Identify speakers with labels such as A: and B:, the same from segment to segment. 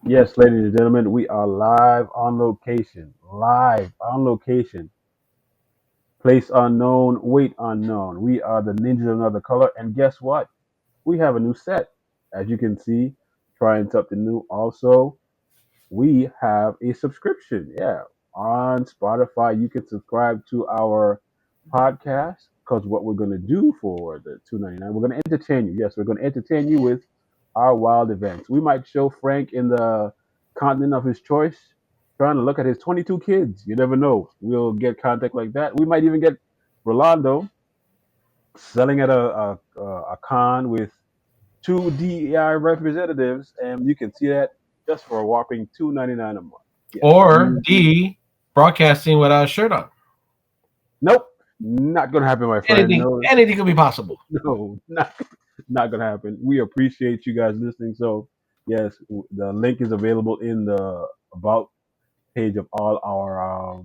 A: Yes, ladies and gentlemen, we are live on location. Live on location. Place unknown, weight unknown. We are the Ninjas of Another Color. And guess what? We have a new set. As you can see, trying something new. Also, we have a subscription. Yeah, on Spotify, you can subscribe to our podcast because what we're going to do for the 2.99, we're going to entertain you. Yes, we're going to entertain you with our wild events. We might show Frank in the continent of his choice, trying to look at his 22 kids. You never know. We'll get contact like that. We might even get Rolando selling at a con with two DEI representatives, and you can see that just for a whopping $2.99 a month. Yes,
B: Or
A: we.
B: D, broadcasting without a shirt on.
A: Nope, not gonna happen, my friend.
B: Anything,
A: No,
B: anything could be possible.
A: no, not gonna happen. We appreciate you guys listening. So yes, the link is available in the about page of all our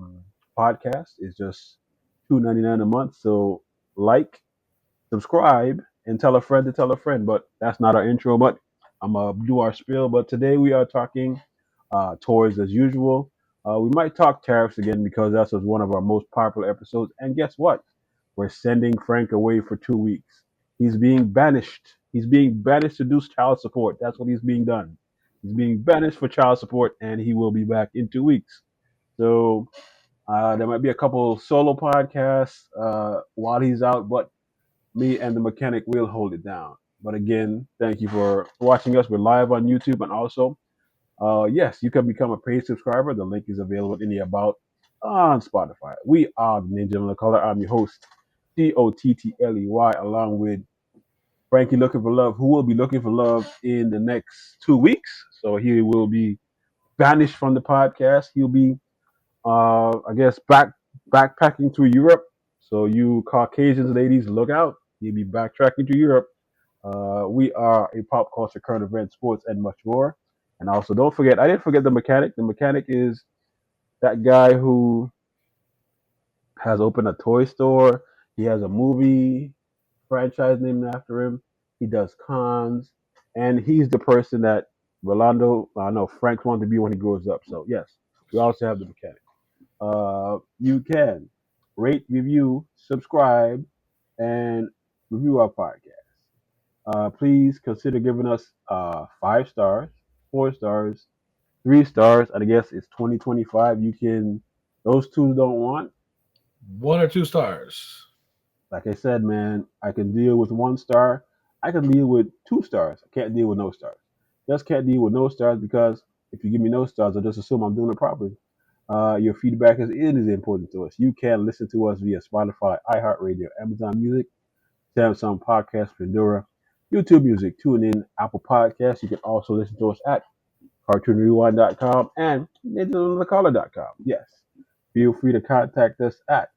A: podcasts. It's just $2.99 a month. So like, subscribe, and tell a friend to tell a friend. But that's not our intro. But I'm gonna do our spiel. But today we are talking toys as usual. We might talk tariffs again because that was one of our most popular episodes. And guess what? We're sending Frank away for 2 weeks. He's being banished. He's being banished to do child support. That's what he's being done. He's being banished for child support, and he will be back in 2 weeks. So there might be a couple solo podcasts while he's out, but me and the mechanic will hold it down. But again, thank you for watching us. We're live on YouTube, and also, yes, you can become a paid subscriber. The link is available in the about on Spotify. We are the Ninja of the Color. I'm your host, Tottley, along with Frankie looking for love, who will be looking for love in the next 2 weeks. So he will be banished from the podcast. He'll be, I guess, backpacking to Europe. So you Caucasians, ladies, look out. He'll be backtracking to Europe. We are a pop culture, current event, sports, and much more. And also, don't forget, I didn't forget the mechanic. The mechanic is that guy who has opened a toy store. He has a movie franchise named after him. He does cons, and he's the person that Rolando, I know Frank wants to be when he grows up. So yes, we also have the mechanic. You can rate, review, subscribe, and review our podcast. Please consider giving us 5 stars, 4 stars, 3 stars. And I guess it's 2025. You can, those two don't want.
B: 1 or 2 stars.
A: Like I said, man, I can deal with 1 star. I can deal with 2 stars. I can't deal with no stars. Just can't deal with no stars because if you give me no stars, I just assume I'm doing it properly. Your feedback is important to us. You can listen to us via Spotify, iHeartRadio, Amazon Music, Samsung Podcast, Pandora, YouTube Music, TuneIn, Apple Podcasts. You can also listen to us at cartoonrewind.com and ninjasofanothercolor.com. Yes, feel free to contact us at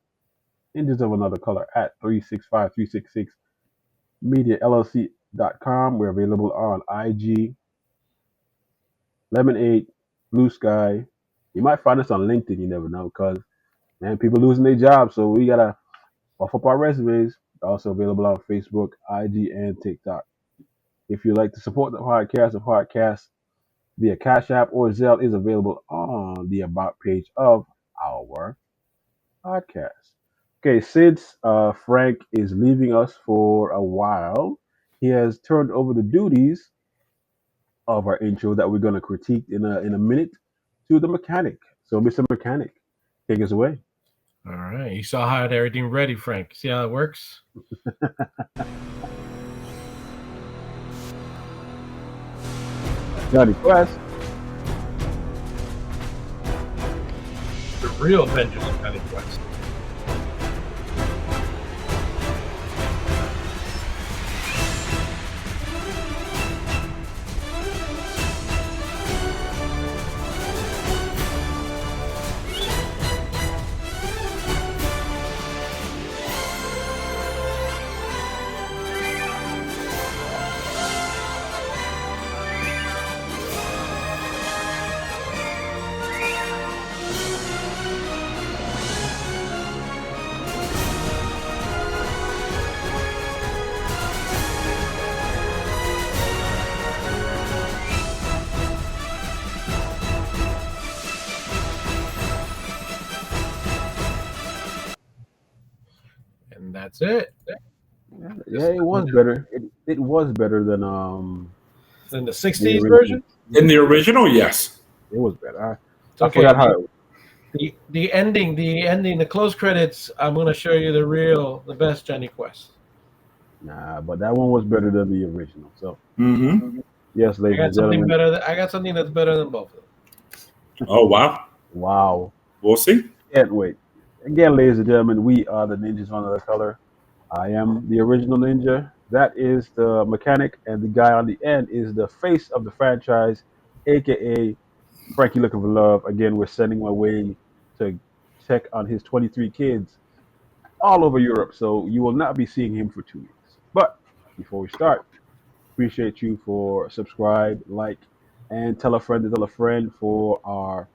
A: Ninjas of Another Color at 365366 MediaLLC.com. We're available on IG, Lemonade, Blue Sky. You might find us on LinkedIn, you never know, because, man, people losing their jobs, so we got to buff up our resumes. Also available on Facebook, IG, and TikTok. If you'd like to support the podcast via Cash App or Zelle is available on the About page of our podcast. Okay, since Frank is leaving us for a while, he has turned over the duties of our intro that we're going to critique in a minute to the mechanic. So, Mr. Mechanic, take us away.
B: All right. You saw how I had everything ready, Frank. See how it works?
A: Johnny Quest.
B: The real Avengers of Penny Quest. That's it.
A: Yeah, yeah,
B: Just
A: it was better. It was better than
B: in the
A: the
B: '60s
A: original.
B: version.
C: In
A: Yeah,
C: the original, yes.
A: it was better.
B: It's
A: I
B: okay.
A: forgot how.
B: The close credits. I'm gonna show you the best Johnny Quest.
A: Nah, but that one was better than the original. So
C: Mm-hmm.
A: yes,
B: I
A: ladies
B: got
A: and
B: something
A: gentlemen.
B: better. I got something that's better than both of them.
C: Oh wow.
A: Wow,
C: We'll see.
A: can't wait. Again, ladies and gentlemen, we are the Ninjas Under the Color. I am the original ninja. That is the mechanic, and the guy on the end is the face of the franchise, aka Frankie looking for love. Again, we're sending my way to check on his 23 kids all over Europe, so you will not be seeing him for 2 weeks. But before we start, appreciate you for subscribe, like, and tell a friend to tell a friend for our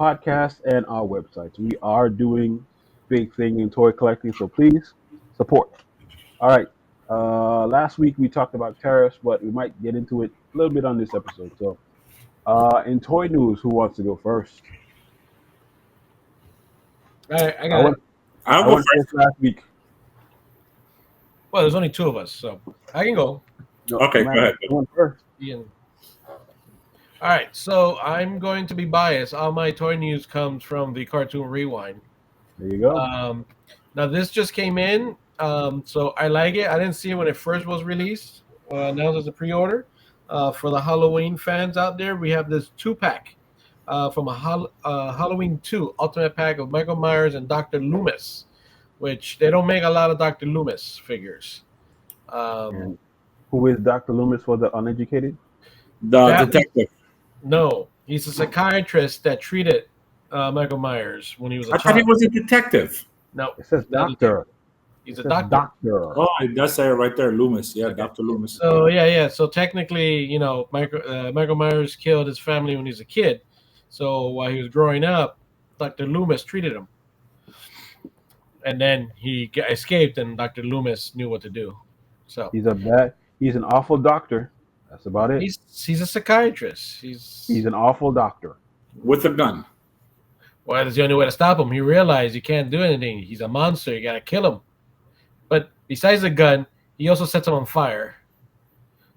A: podcast and our websites. We are doing big thing in toy collecting, so please support. All right. Last week we talked about tariffs, but we might get into it a little bit on this episode. So, in toy news, who wants to go first?
B: All right, I
A: I
B: got it.
A: went. I
C: I'll go
A: went first
C: first.
A: last week.
B: Well, there's only two of us, so I can go.
A: No
C: Okay, go
A: matter.
C: ahead.
A: I went first.
B: Ian. All right, so I'm going to be biased. All my toy news comes from the Cartoon Rewind.
A: There you go.
B: Um, Now this just came in, so I like it. I didn't see it when it first was released. Now there's a pre-order. For the Halloween fans out there, we have this 2-pack from Halloween 2 Ultimate Pack of Michael Myers and Dr. Loomis, which they don't make a lot of Dr. Loomis figures. Um,
A: And who is Dr. Loomis for the uneducated?
C: The
B: that was
C: detective.
B: no, he's a psychiatrist that treated Michael Myers when he was a
C: I thought he
B: child.
C: was a detective.
B: No,
A: It says
B: he's not a detective.
A: doctor.
B: He's
A: It
B: a
A: says
B: doctor.
A: doctor.
C: Oh, it does say it right there, Loomis. Yeah,
B: Okay.
C: Dr. Loomis.
B: So yeah. So technically, Michael Myers killed his family when he was a kid. So while he was growing up, Dr. Loomis treated him, and then escaped, and Dr. Loomis knew what to do. So
A: He's a bad. He's an awful doctor. That's about it.
B: he's a psychiatrist.
A: He's an awful doctor.
C: With a gun.
B: Well, that's the only way to stop him. He realized you can't do anything. He's a monster. You gotta kill him. But besides the gun, he also sets him on fire.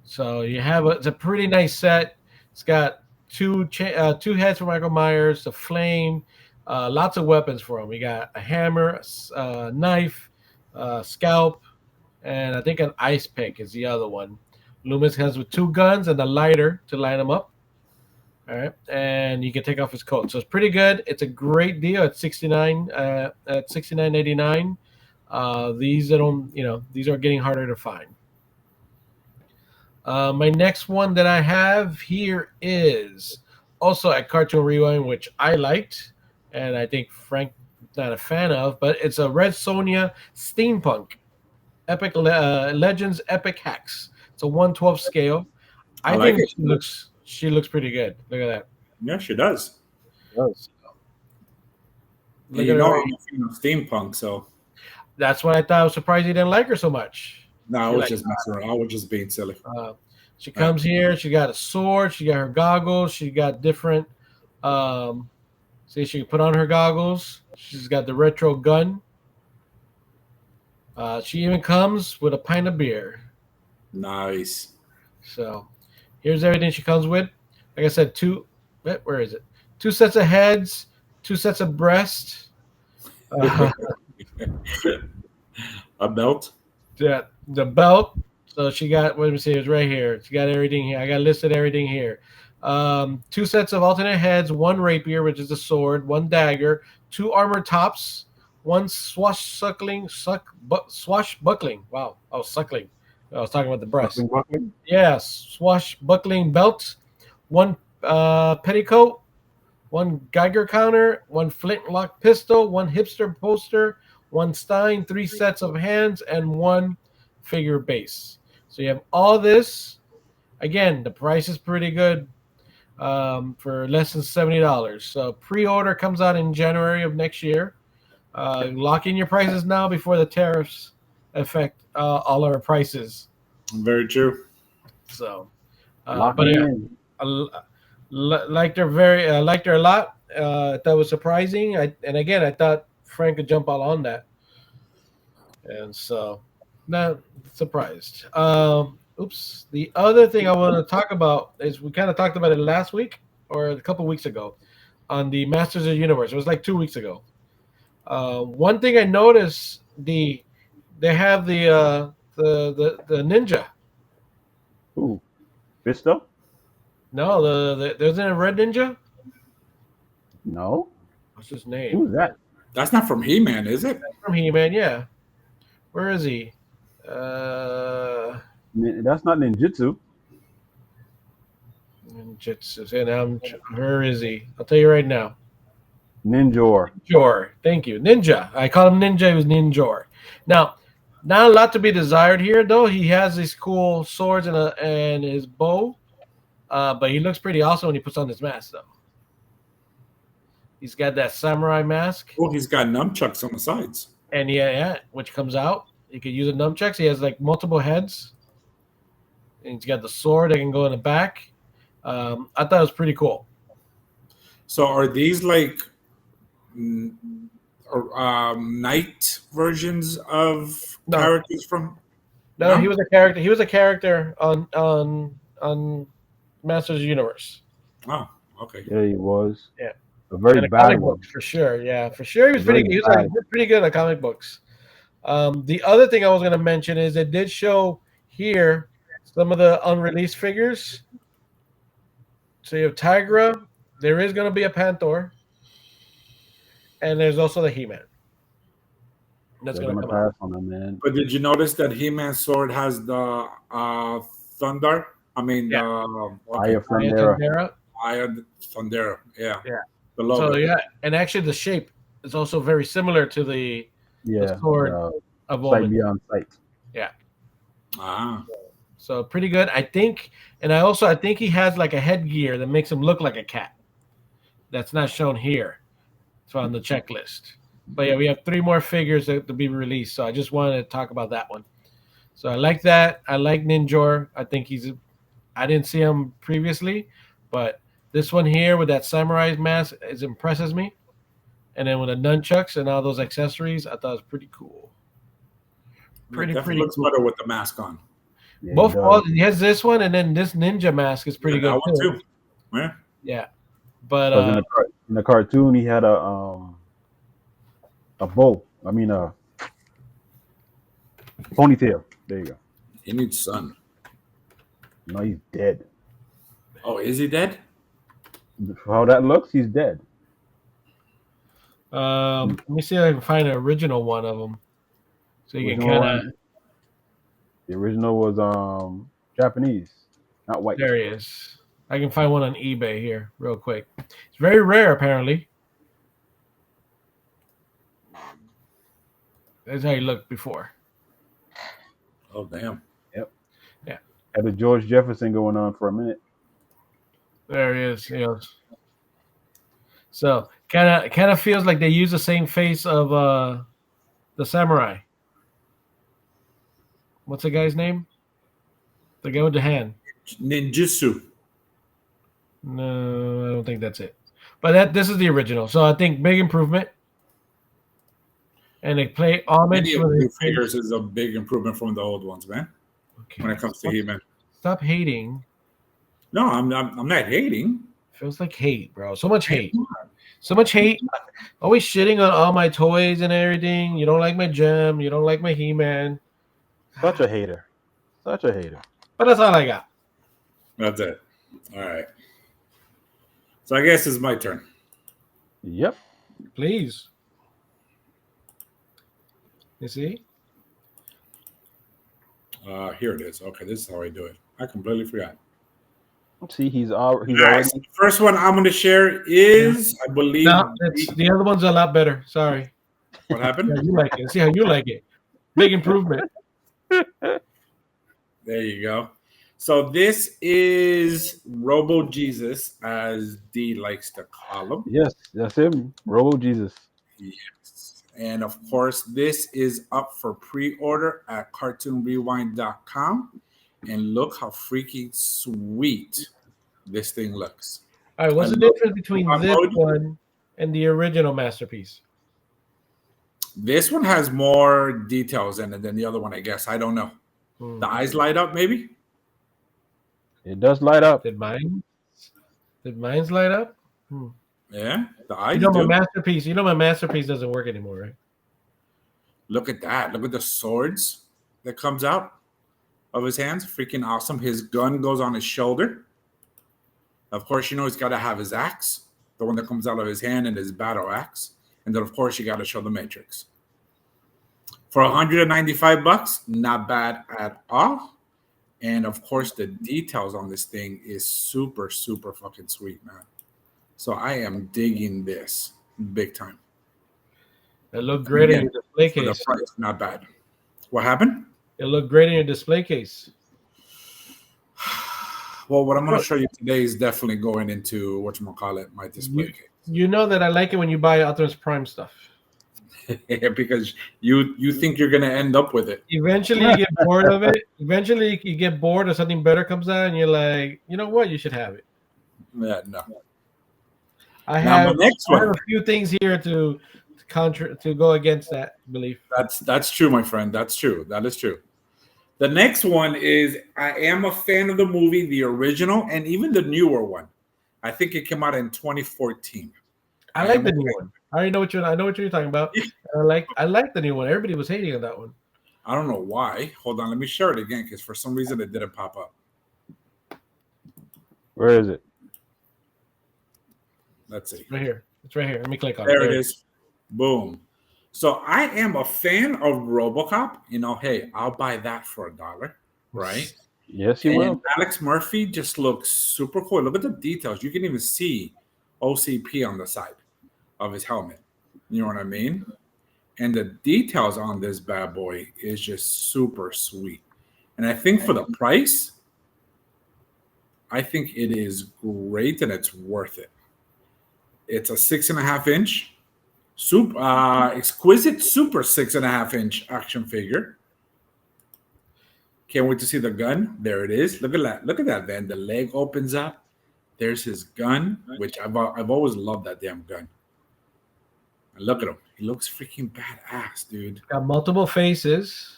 B: So it's a pretty nice set. It's got two heads for Michael Myers, a flame, lots of weapons for him. We got a hammer, a knife, scalp, and I think an ice pick is the other one. Loomis has with two guns and a lighter to light him up. All right, and you can take off his coat. So it's pretty good. It's a great deal at $69.99. These are getting harder to find. My next one that I have here is also at Cartoon Rewind, which I liked, and I think Frank not a fan of, but it's a Red Sonja Steampunk Legends Epic Hacks. It's a 1/12 scale.
C: I
B: I
C: like
B: think
C: it.
B: she looks pretty good. Look at that.
C: Yeah, she does.
A: Yes.
C: And
B: Look
C: you
B: at her.
C: know I'm a fan of steampunk, so
B: That's why I thought I was surprised you didn't like her so much.
C: no, I
B: She
C: was
B: like
C: just messing around. I was just being silly.
B: she comes here. She got a sword. She got her goggles. She got different. Um, See, she can put on her goggles. She's got the retro gun. She even comes with a pint of beer.
C: Nice.
B: So here's everything she comes with. Like I said, where is it? Two sets of heads, two sets of breasts. Uh,
C: A belt.
B: the belt. So she got, let me see, it's right here. She got everything here. I got listed everything here. Two sets of alternate heads, one rapier, which is a sword, one dagger, two armor tops, one swashbuckling. Wow, I was suckling. I was talking about the breast.
A: Buckling, buckling.
B: Yes, swashbuckling belt, one petticoat, one Geiger counter, one flintlock pistol, one hipster poster, one Stein, three sets of hands, and one figure base. So you have all this. Again, the price is pretty good for less than $70. So pre-order comes out in January of next year. Lock in your prices now before the tariffs affect all our prices.
C: Very true.
B: So,
A: Lock
B: but
A: it
B: yeah,
A: in.
B: liked her liked her a lot. That was surprising. And again, I thought Frank could jump all on that. And so, not surprised. Oops. The other thing I want to talk about is we kind of talked about it last week or a couple weeks ago on the Masters of the Universe. It was like 2 weeks ago. One thing I noticed they have the ninja.
A: Ooh, Fisto?
B: No, there's a red ninja.
A: No.
B: What's his name?
A: Who's that?
C: That's not from He-Man, is it?
B: From He-Man. Yeah. Where is he? Uh,
A: That's not ninjutsu.
B: Ninjutsu. And where is he? I'll tell you right now.
A: Ninjor.
B: Ninjor. Thank you. Ninja. I call him Ninja. He was Ninjor. Now, not a lot to be desired here, though. He has these cool swords and his bow, but he looks pretty awesome when he puts on his mask, though. He's got that samurai mask,
C: Oh, he's got nunchucks on the sides.
B: and yeah, which comes out. You could use a nunchucks. He has like multiple heads, and he's got the sword that can go in the back. I thought it was pretty cool.
C: So are these like night versions of
B: No.
C: characters from?
B: No,
C: No?
B: he was a character. He was a character on Masters of the Universe.
C: Oh, okay.
A: Yeah, he was.
B: Yeah.
A: A very
B: And the
A: bad
B: comic
A: one.
B: books for sure. Yeah, for sure. He was
A: Very
B: pretty. He was
A: bad.
B: pretty good at comic books. The other thing I was going to mention is it did show here some of the unreleased figures. So you have Tigra. There is going to be a Panther, and there's also the He-Man. That's
A: They're
B: going to
A: gonna
B: come out.
A: pass on him, man.
C: But did you notice that He-Man's sword has the thunder? I mean,
B: Yeah.
C: the
A: Eye
C: okay,
A: of Thundera.
B: Thundera.
C: Eye of Thundera. Yeah,
B: Yeah.
C: the logo.
B: So yeah, and actually the shape is also very similar to the
A: Yeah.
B: sword of
A: Sight
B: Omen.
A: beyond sight.
C: Ah,
B: So pretty good, I think. And I think he has like a headgear that makes him look like a cat. That's not shown here. It's on the checklist. But yeah, we have 3 more figures to be released. So I just wanted to talk about that one. So I like that. I like Ninjor. I think I didn't see him previously, but this one here with that samurai mask impresses me. And then with the nunchucks and all those accessories, I thought it was pretty cool.
C: it
B: Pretty
C: definitely looks
B: cool.
C: better with the mask on.
A: Yeah,
B: Both
A: he does.
B: he has this one, and then this ninja mask is pretty
C: Yeah,
B: good
C: that
B: too.
C: one too. Yeah.
B: Yeah, but
A: 'Cause in the cartoon, he had a bow. I mean, a ponytail. There you go.
C: He needs sun.
A: No, he's dead.
C: Oh, is he dead?
A: For how that looks, he's dead.
B: let me see if I can find an original one of them, so you can
A: Original
B: kind of.
A: one? The original was Japanese, not white.
B: There he is. I can find one on eBay here, real quick. It's very rare, apparently. That's how he looked before.
C: Oh, damn.
A: Yep.
B: Yeah.
A: Had the George Jefferson going on for a minute.
B: There he is. He goes. So kind of feels like they use the same face of the samurai. What's the guy's name? The guy with the hand.
C: Ninjutsu.
B: No, I don't think that's it. But this is the original, so I think big improvement. And they play homage
C: Any of
B: for
C: the new
B: the
C: figures is a big improvement from the old ones, man.
B: Okay.
C: When it comes to He-Man.
B: Stop hating.
C: No, I'm not hating.
B: Feels like hate, bro. So much hate. So much hate. Always shitting on all my toys and everything. You don't like my gem. You don't like my He-Man.
A: Such a hater. Such a hater.
B: But that's all I got.
C: That's it. All right. So I guess it's my turn.
A: Yep.
B: Please. You see?
C: Here it is. Okay, this is how I do it. I completely forgot.
A: See, he's
C: All right,
A: already.
C: so the first one I'm going to share is, I believe,
B: No, the other one's a lot better. Sorry.
C: what
B: See
C: happened?
B: how you like it. See how you like it. Big improvement.
C: There you go. So this is Robo Jesus, as D likes to call him.
A: Yes, that's him. Robo Jesus.
C: Yes. And of course, this is up for pre-order at cartoonrewind.com. And look how freaking sweet this thing looks.
B: All right, what's the
C: I love
B: difference between
C: I
B: this
C: love-
B: one and the original masterpiece?
C: This one has more details in it than the other one, I guess. I don't know. The eyes light up, maybe?
A: It does light up.
B: Did mine? Did mine's light up? Hmm.
C: Yeah, the
B: You
C: eyes
B: know my
C: do.
B: masterpiece. You know my masterpiece doesn't work anymore, right?
C: Look at that. Look at the swords that comes out of his hands. Freaking awesome. His gun goes on his shoulder. Of course, you know he's got to have his axe, the one that comes out of his hand, and his battle axe. And then, of course, you got to show the Matrix. For $195, not bad at all. And of course, the details on this thing is super, super fucking sweet, man. So I am digging this big time.
B: It looked great in
C: Again,
B: your display
C: for the
B: case.
C: price, not bad. What happened?
B: It looked great in your display case.
C: Well, what I'm going to show you today is definitely going into whatchamacallit, my display case.
B: You know that I like it when you buy Optimus Prime stuff.
C: Because you think you're going to end up with it.
B: Eventually, you get bored of it. Eventually, you get bored or something better comes out, and you're like, you know what? You should have it.
C: Yeah, no.
B: I
C: Now,
B: have,
C: my next
B: I have
C: one.
B: a few things here to go against that belief.
C: That's true, my friend. That's true. That is true. The next one is I am a fan of the movie, the original, and even the newer one. I think it came out in 2014.
B: I like the new one. I already know what I know what you're talking about. I like the new one. Everybody was hating on that one.
C: I don't know why. Hold on, let me share it again because for some reason it didn't pop up.
A: Where is it?
C: Let's see.
B: Right here. It's right here. Let me click on it.
C: There it is. Boom. So I am a fan of RoboCop. You know, hey, I'll buy that for $1, right?
A: Yes, you
C: And
A: will.
C: Alex Murphy just looks super cool. Look at the details. You can even see OCP on the side of his helmet. You know what I mean? And the details on this bad boy is just super sweet. And I think for the price, I think it is great and it's worth it. It's a 6.5 inch, exquisite super 6.5 inch action figure. Can't wait to see the gun. There it is. Look at that. Look at that, man. The leg opens up. There's his gun, which I've always loved that damn gun. And look at him. He looks freaking badass, dude.
B: Got multiple faces.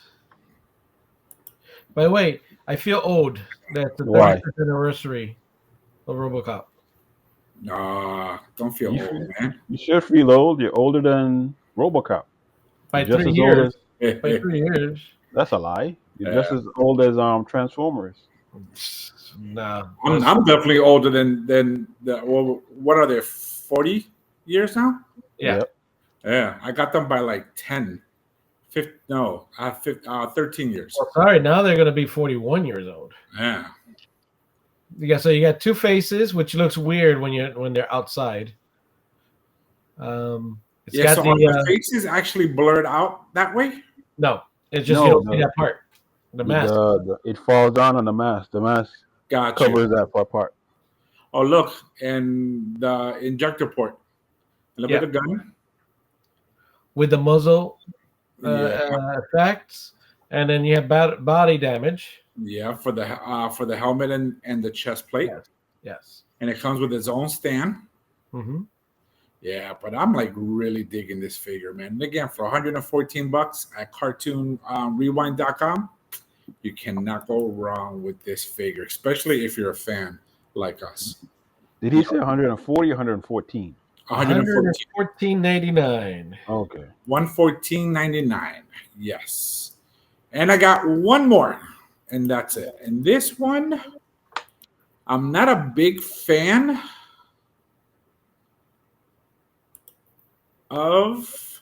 B: By the way, I feel old. That's the 30th anniversary of RoboCop.
C: Don't feel old, man.
A: You should feel old. You're older than RoboCop.
B: By
A: You're just
B: 3
A: as
B: years.
A: old
B: By 3 years.
A: That's a lie. You're just as old as Transformers.
B: Nah.
C: I'm definitely older than the. Well, what are they? 40 years now?
B: Yeah.
A: Yep.
C: Yeah, I got them by like 10. 13 years.
B: Well, sorry, now they're going to be 41 years old.
C: Yeah.
B: So you got two faces, which looks weird when they're outside. It's got
C: So are the faces actually blurred out that way?
B: No, it's just you don't see that part. The mask.
A: It falls down on the mask. The mask covers that part.
C: Oh, look, and the injector port. Look at the gun.
B: With the muzzle effects, and then you have body damage.
C: Yeah, for the helmet and the chest plate.
B: Yes. And
C: it comes with its own stand.
B: Mm-hmm.
C: Yeah, but I'm like really digging this figure, man. And again, for $114 at cartoonrewind.com, you cannot go wrong with this figure, especially if you're a fan like us.
A: Did he say 140 or 114?
B: $114.99.
A: Okay.
C: $114.99. Yes. And I got one more, and that's it. And this one, I'm not a big fan of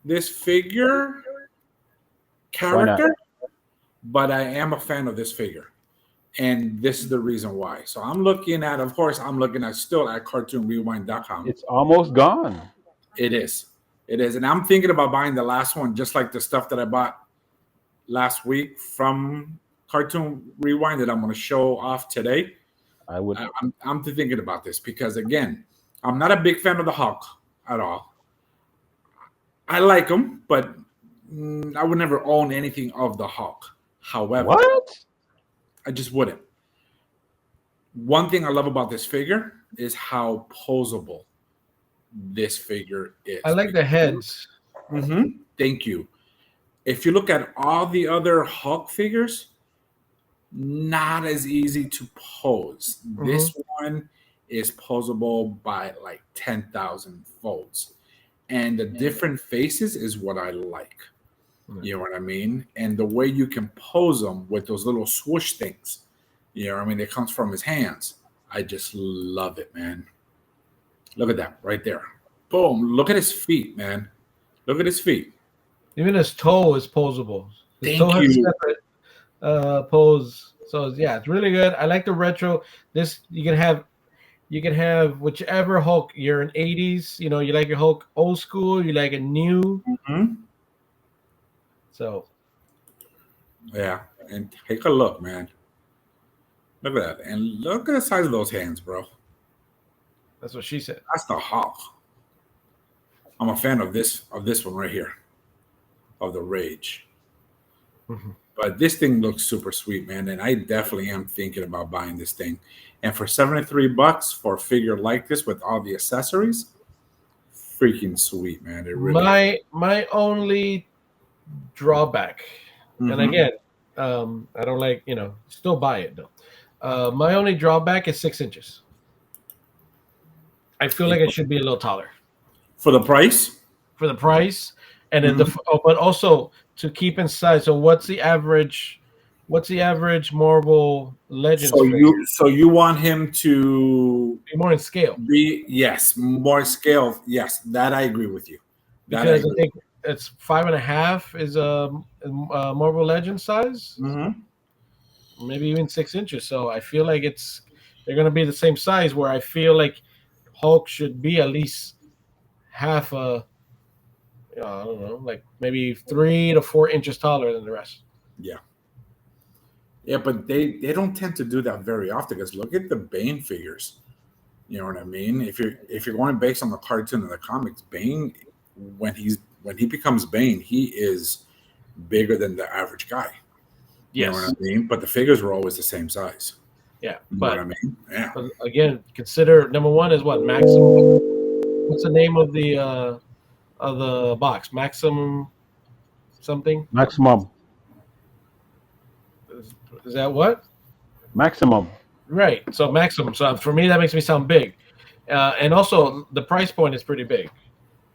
C: this figure character, but I am a fan of this figure. And this is the reason why. So I'm looking at still at cartoonrewind.com.
A: It's almost gone.
C: It is. And I'm thinking about buying the last one, just like the stuff that I bought last week from Cartoon Rewind that I'm going to show off today. I'm thinking about this because, again, I'm not a big fan of the Hulk at all. I like him, but I would never own anything of the Hulk. However, I just wouldn't. One thing I love about this figure is how posable this figure is.
B: I like the heads.
C: Thank you. If you look at all the other Hulk figures, not as easy to pose.
B: Hmm.
C: This one is posable by like 10,000 folds. And the different faces is what I like. You know what I mean? And the way you can pose them with those little swoosh things, you know what I mean? It comes from his hands. I just love it, man. Look at that right there. Boom. Look at his feet, man. Look at his feet.
B: Even his toe is posable. His toe
C: Thank
B: has a
C: you.
B: separate pose. So yeah, it's really good. I like the retro. This you can have whichever Hulk. You're in 80s. You know, you like your Hulk old school. You like it new.
C: Mhm.
B: So
C: Yeah. And take a look, man. Look at that. And look at the size of those hands, bro.
B: that's what she said.
C: That's the Hulk. I'm a fan of this one right here, of the Rage.
B: Mhm.
C: But this thing looks super sweet, man, and I definitely am thinking about buying this thing. And for $73 for a figure like this with all the accessories, freaking sweet, man. It really is.
B: My only drawback, and
C: Mm-hmm.
B: again, I don't like still buy it though. My only drawback is 6 inches. I feel like it should be a little taller
C: For the price,
B: for the price, and then
C: mhm.
B: but also to keep in size. So what's the average? What's the average Marvel Legends figure?
C: So you want him to
B: Be more in scale
C: be, yes, more scale. Yes, that I agree with you. That I
B: because I
C: agree.
B: think it's 5.5 is a Marvel Legend size,
C: Mm-hmm.
B: maybe even 6 inches. So I feel like they're gonna be the same size. Where I feel like Hulk should be at least half a I don't know, like maybe 3 to 4 inches taller than the rest.
C: Yeah. Yeah, but they don't tend to do that very often because look at the Bane figures. You know what I mean? If you're going based on the cartoon and the comics, Bane when he becomes Bane, he is bigger than the average guy. You know what I
B: Yes,
C: mean? But the figures were always the same size.
B: yeah,
C: You know what I
B: but
C: mean? Yeah.
B: again, consider number one is what maximum. What's the name of the box? Maximum something.
A: Maximum.
B: Is that what?
A: Maximum.
B: Right. So maximum. So for me, that makes me sound big, and also the price point is pretty big.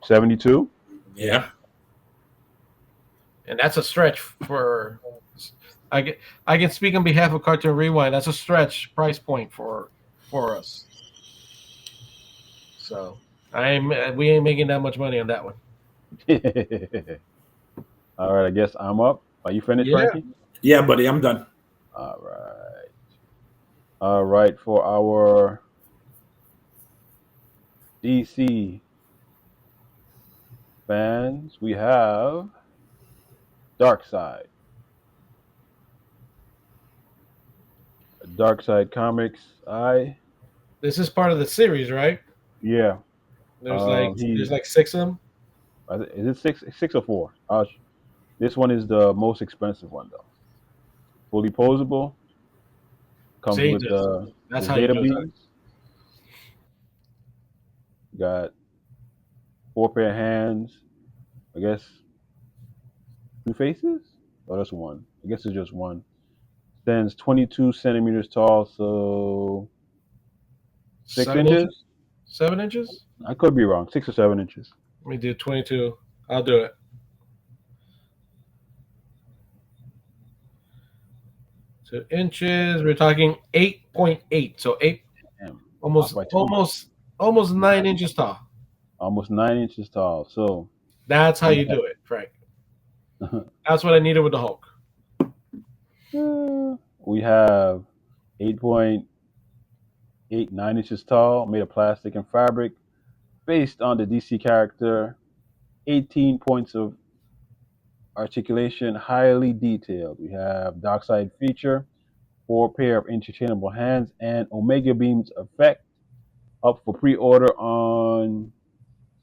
A: 72.
B: Yeah,
C: Yeah.
B: and that's a stretch for. I can speak on behalf of Cartoon Rewind. That's a stretch price point for us. So we ain't making that much money on that one.
A: All right, I guess I'm up. Are you finished,
B: Yeah.
A: Frankie?
C: Yeah, buddy, I'm done.
A: All right. All right, for our DC fans, we have Dark Side. Dark Side Comics.
B: This is part of the series, right?
A: Yeah.
B: There's
A: He's
B: like six of them.
A: is it six or four? This one is the most expensive one though. Fully posable. Comes
B: See,
A: with
B: that's
A: the
B: how you
A: data
B: do it.
A: beams. Got four pair of hands. I guess two faces. Oh, that's one. I guess it's just one. Stands 22 centimeters tall, so six
B: 7 inches.
A: inches.
B: 7 inches.
A: I could be wrong. 6 or 7 inches.
B: Let me do 22. I'll do it. 2 inches. We're talking 8.8. So eight,
A: Damn, off
B: almost,
A: by two.
B: almost 9 inches tall.
A: Almost 9 inches tall. So
B: That's how
A: we
B: you do it, Frank. That's what I needed with the Hulk.
A: we have 8.8, 9 inches tall, made of plastic and fabric, based on the DC character. 18 points of articulation, highly detailed. We have Darkside feature, four pair of interchangeable hands, and Omega Beams effect up for pre-order on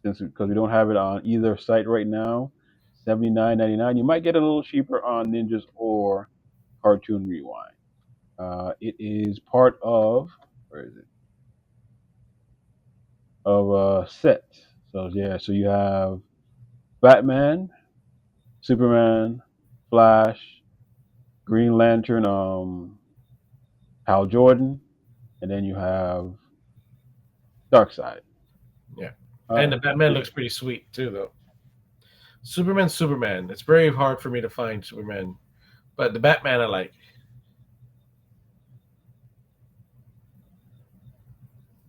A: since because we don't have it on either site right now. 79.99. You might get it a little cheaper on Ninjas or Cartoon Rewind. It is part of where is it? Of a set. So yeah, so you have Batman, Superman, Flash, Green Lantern, Hal Jordan, and then you have Darkseid.
B: Yeah, and
A: Uh,
B: the Batman looks pretty sweet too, though. Superman, Superman. It's very hard for me to find Superman, but the Batman I like.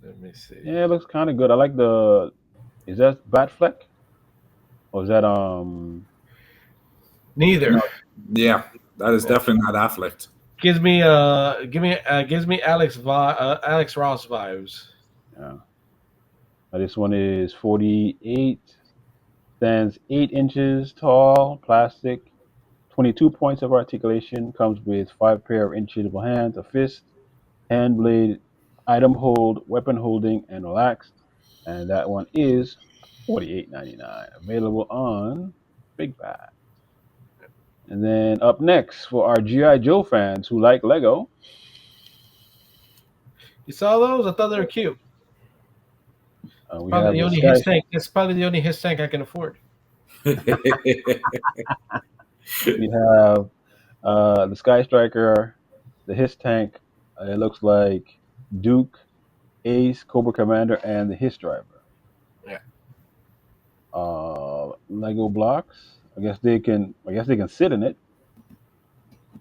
B: Let me see.
A: yeah, it looks kind of good. I like the. Is that Batfleck or is that
B: Neither.
C: No, yeah, that is
A: Okay.
C: definitely not Affleck.
B: Gives me Alex Ross vibes.
A: Yeah. This one is 48, stands 8 inches tall, plastic, 22 points of articulation, comes with 5 pair of interchangeable hands, a fist, hand blade, item hold, weapon holding, and relaxed. And that one is 48.99, available on Big Bad. And then up next for our GI Joe fans who like Lego,
B: You saw those? I thought they were cute.
A: we
B: Probably
A: have
B: the
A: the
B: only
A: Sky.
B: his tank. It's probably the only his tank I can afford.
A: We have the Sky Striker, the His Tank. It looks like Duke, Ace, Cobra Commander, and the His Driver.
B: Yeah.
A: Lego blocks. I guess they can. I guess they can sit in it.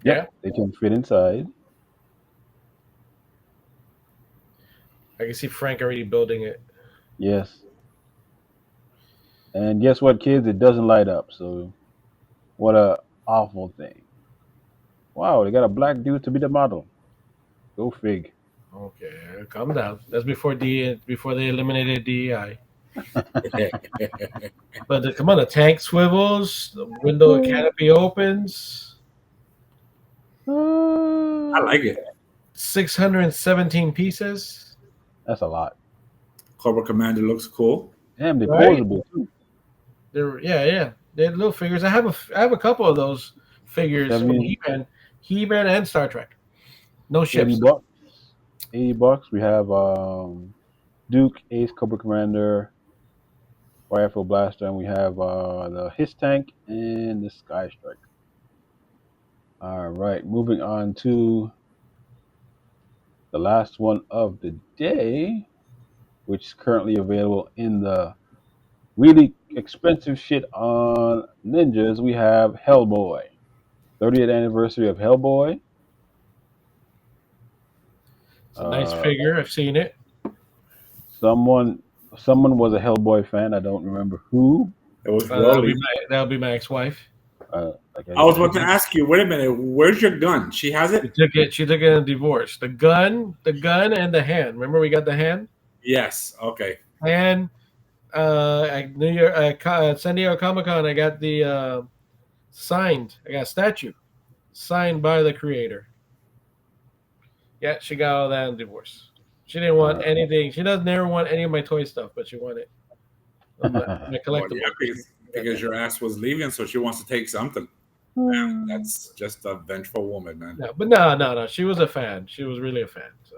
B: Yeah.
A: Yep, they can fit inside.
B: I can see Frank already building it.
A: Yes. And guess what, kids? It doesn't light up. So what a awful thing. Wow, they got a black dude to be the model. Go fig.
B: Okay, calm down. That's before they eliminated DEI. But come on, the tank swivels, the window canopy opens.
C: I like it.
B: 617 pieces,
A: That's a lot.
C: Cobra Commander looks cool.
A: Damn, they're
B: right?
A: posable too.
B: Yeah. They're little figures. I have a couple of those figures from
A: 70,
B: He-Man and Star Trek. No
A: 80
B: ships.
A: bucks. 80 bucks. We have Duke, Ace, Cobra Commander, Rifle Blaster, and we have the His Tank and the Sky Striker. All right, moving on to the last one of the day, which is currently available in the really expensive shit on Ninjas. We have Hellboy, 30th anniversary of Hellboy.
B: It's a nice
A: Uh,
B: figure. I've seen it.
A: someone someone was a Hellboy fan. I don't remember who.
C: It was
B: That'll be
C: Rolly.
B: my ex-wife.
A: Like
C: I was about to ask you, wait a minute, where's your gun? She has
B: She
C: it?
B: took it. She took it in a divorce. The gun, and the hand. Remember, we got the hand.
C: Yes. Okay.
B: And at New York, San Diego Comic Con, I got the signed. I got a statue signed by the creator. Yeah, she got all that in divorce. She didn't want anything. She doesn't never want any of my toy stuff, but she wanted my
C: Well,
B: collectibles.
C: yeah, because your ass was leaving, so she wants to take something. Man, that's just a vengeful woman, man.
B: No, but no. She was a fan. She was really a fan. So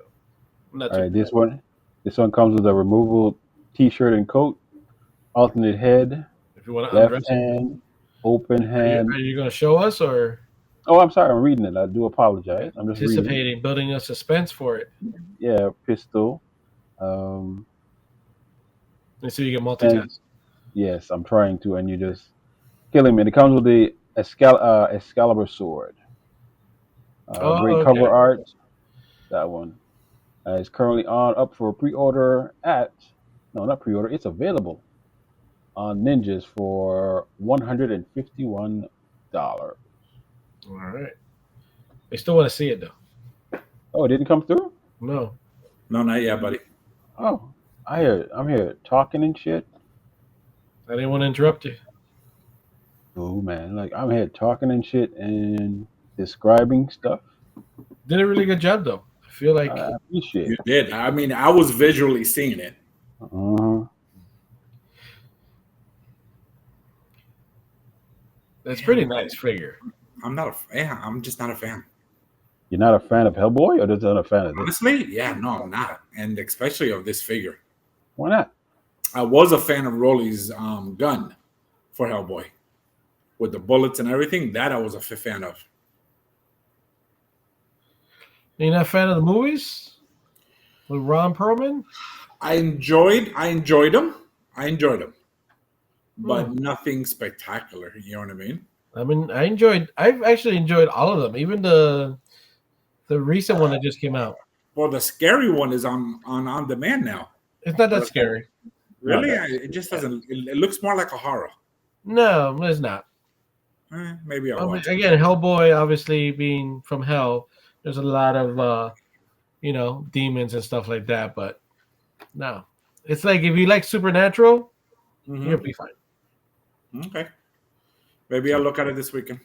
B: I'm not
A: All
B: too.
A: right, this one comes with a removable T-shirt and coat, alternate head,
B: If you want to
A: left
B: undress it,
A: hand, open hand.
B: are you going to show us or
A: Oh, I'm sorry, I'm reading it. I do apologize. I'm just reading.
B: anticipating, building a suspense for it?
A: Yeah, pistol. Um,
B: Let's see if you can
A: and
B: multitask.
A: yes, I'm trying to, and you're just killing me. It comes with the Excalibur sword.
B: Oh,
A: Great
B: okay.
A: cover art. That one is currently on up for pre-order at no, not pre-order. It's available on Ninjas for $151.
B: All right. I still want to see it though.
A: Oh, it didn't come through.
B: No,
C: No, not yet, buddy.
A: Oh, I'm here talking and shit.
B: I didn't want to interrupt you.
A: Oh man, like I'm here talking and shit and describing stuff.
B: Did a really good job though. I feel like
A: I appreciate
C: You
A: it.
C: did. I mean, I was visually seeing it.
A: Uh-huh.
B: that's pretty nice figure.
C: I'm not a fan. I'm just not a fan.
A: You're not a fan of Hellboy, or just not a fan of this?
C: Honestly, yeah, no, I'm not. And especially of this figure.
A: Why not?
C: I was a fan of Rolly's gun for Hellboy with the bullets and everything. That I was a fan of.
B: You not a fan of the movies with Ron Perlman?
C: I enjoyed them. But nothing spectacular. You know what I mean?
B: I mean, I've actually enjoyed all of them, even the recent one that just came out.
C: Well, the scary one is on demand now.
B: It's not that scary.
C: Really? It just doesn't. It looks more like a horror.
B: No, it's not.
C: Maybe I'll watch it.
B: Again, Hellboy, obviously being from hell, there's a lot of demons and stuff like that. But no, it's like if you like Supernatural, you'll be fine.
C: Okay. Maybe I'll look at it this weekend.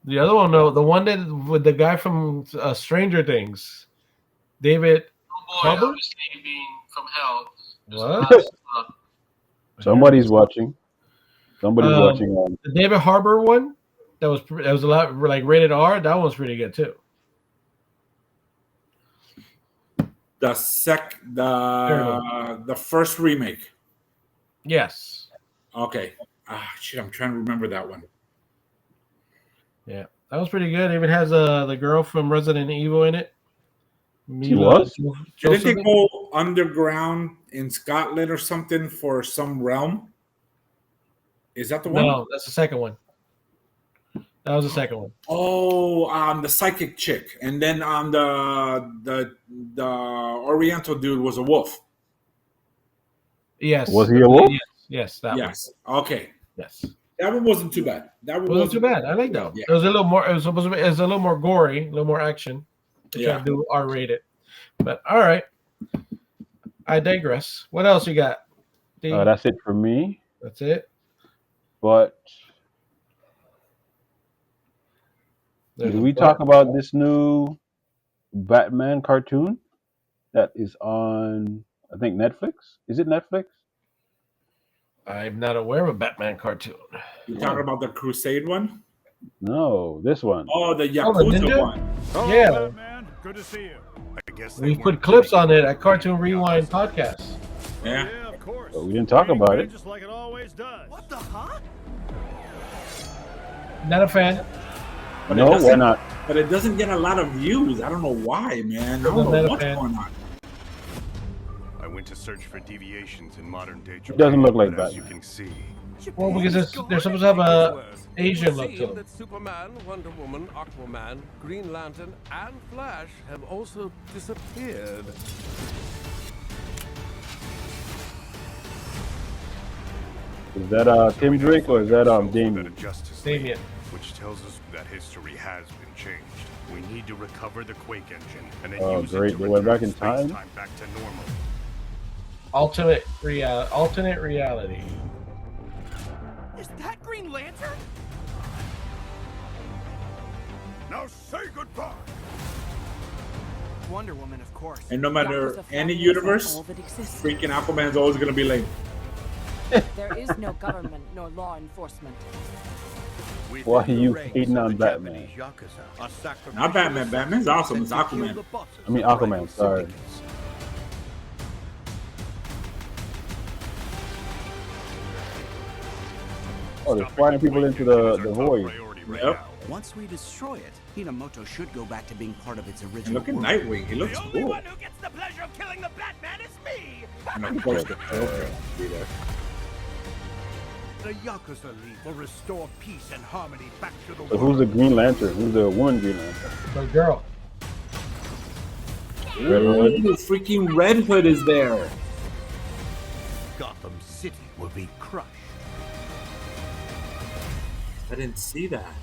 B: The other one, though, the one that with the guy from Stranger Things, David Harbour?
D: Obviously being from hell.
B: What?
A: Somebody's watching. Somebody's watching.
B: The David Harbour one that was a lot like rated R. That one's pretty good too.
C: The first remake.
B: Yes.
C: Okay. Shit, I'm trying to remember that one.
B: Yeah, that was pretty good. It even has the girl from Resident Evil in it.
A: She was?
C: Didn't they go underground in Scotland or something for some realm? Is that the one?
B: No, that's the second one. That was the second one.
C: Oh, the psychic chick, and then the Oriental dude was a wolf.
B: Yes.
A: Was he a wolf?
C: Yes.
B: Yes. That one.
C: Okay.
B: Yes.
C: That one wasn't too bad. That one
B: wasn't too bad. I like that one.
C: Yeah.
B: It was a little more. It was supposed to be. It was a little more gory, a little more action. They tried to do R-rated, but all right. I digress. What else you got?
A: That's it for me.
B: That's it.
A: But did we talk about this new Batman cartoon that is on, I think, Netflix? Is it Netflix?
B: I'm not aware of a Batman cartoon.
C: You talking about the Crusade one?
A: No, this one.
C: Oh, the Yakuza one.
E: Hello,
B: Yeah.
E: Batman. Good to see you. I guess
B: We put clips on it at Cartoon Rewind podcast.
C: Yeah.
E: Yeah, of course.
A: But we didn't talk about it.
E: Just like it always does.
D: What the huh?
B: Not a fan.
C: But
A: No, why not?
C: But it doesn't get a lot of views. I don't know why, man. I don't
B: Not
C: know
B: a
C: what's
B: fan.
C: going on.
E: I went to search for deviations in modern day Japan.
A: It doesn't look like
E: but as you
A: Batman.
E: can see,
B: Well, because they're supposed to have a Asian look to
F: Seem
B: them.
F: that Superman, Wonder Woman, Aquaman, Green Lantern, and Flash have also disappeared.
A: Is that Tim Drake or is that
E: that
A: Damien?
E: a Justice League,
B: Damien.
E: which tells us that history has been changed. We need to recover the Quake engine and then
A: Oh,
E: use
A: great.
E: it to
A: They went
E: return
A: back in time?
E: space-time back to normal.
B: Alternate reality.
D: Is that Green Lantern?
E: Now say goodbye.
D: Wonder Woman, of course.
C: And no matter
G: Yakuza
C: any
G: family is
C: universe,
G: all that exists.
C: freaking Aquaman's always gonna be late.
G: There is no government nor law enforcement.
A: Why are you hating on Batman?
C: Not Batman. Batman's awesome. It's Aquaman.
A: I mean Aquaman, sorry. Oh, they're firing people into the void.
C: Yep.
H: Once we destroy it, Hinamoto should go back to being part of its
C: And
H: original
C: look at
H: world.
C: Nightwing. He looks cool.
D: who gets the pleasure of killing the Batman is me!
C: And of course, the Joker. Be there.
E: The Yakuza League will restore peace and harmony back to the
A: So who's the Green Lantern? Who's the woman Green Lantern?
B: The girl.
A: Red Hood?
C: Ooh, freaking Red Hood is there.
H: Gotham City will be crushed.
C: I didn't see that.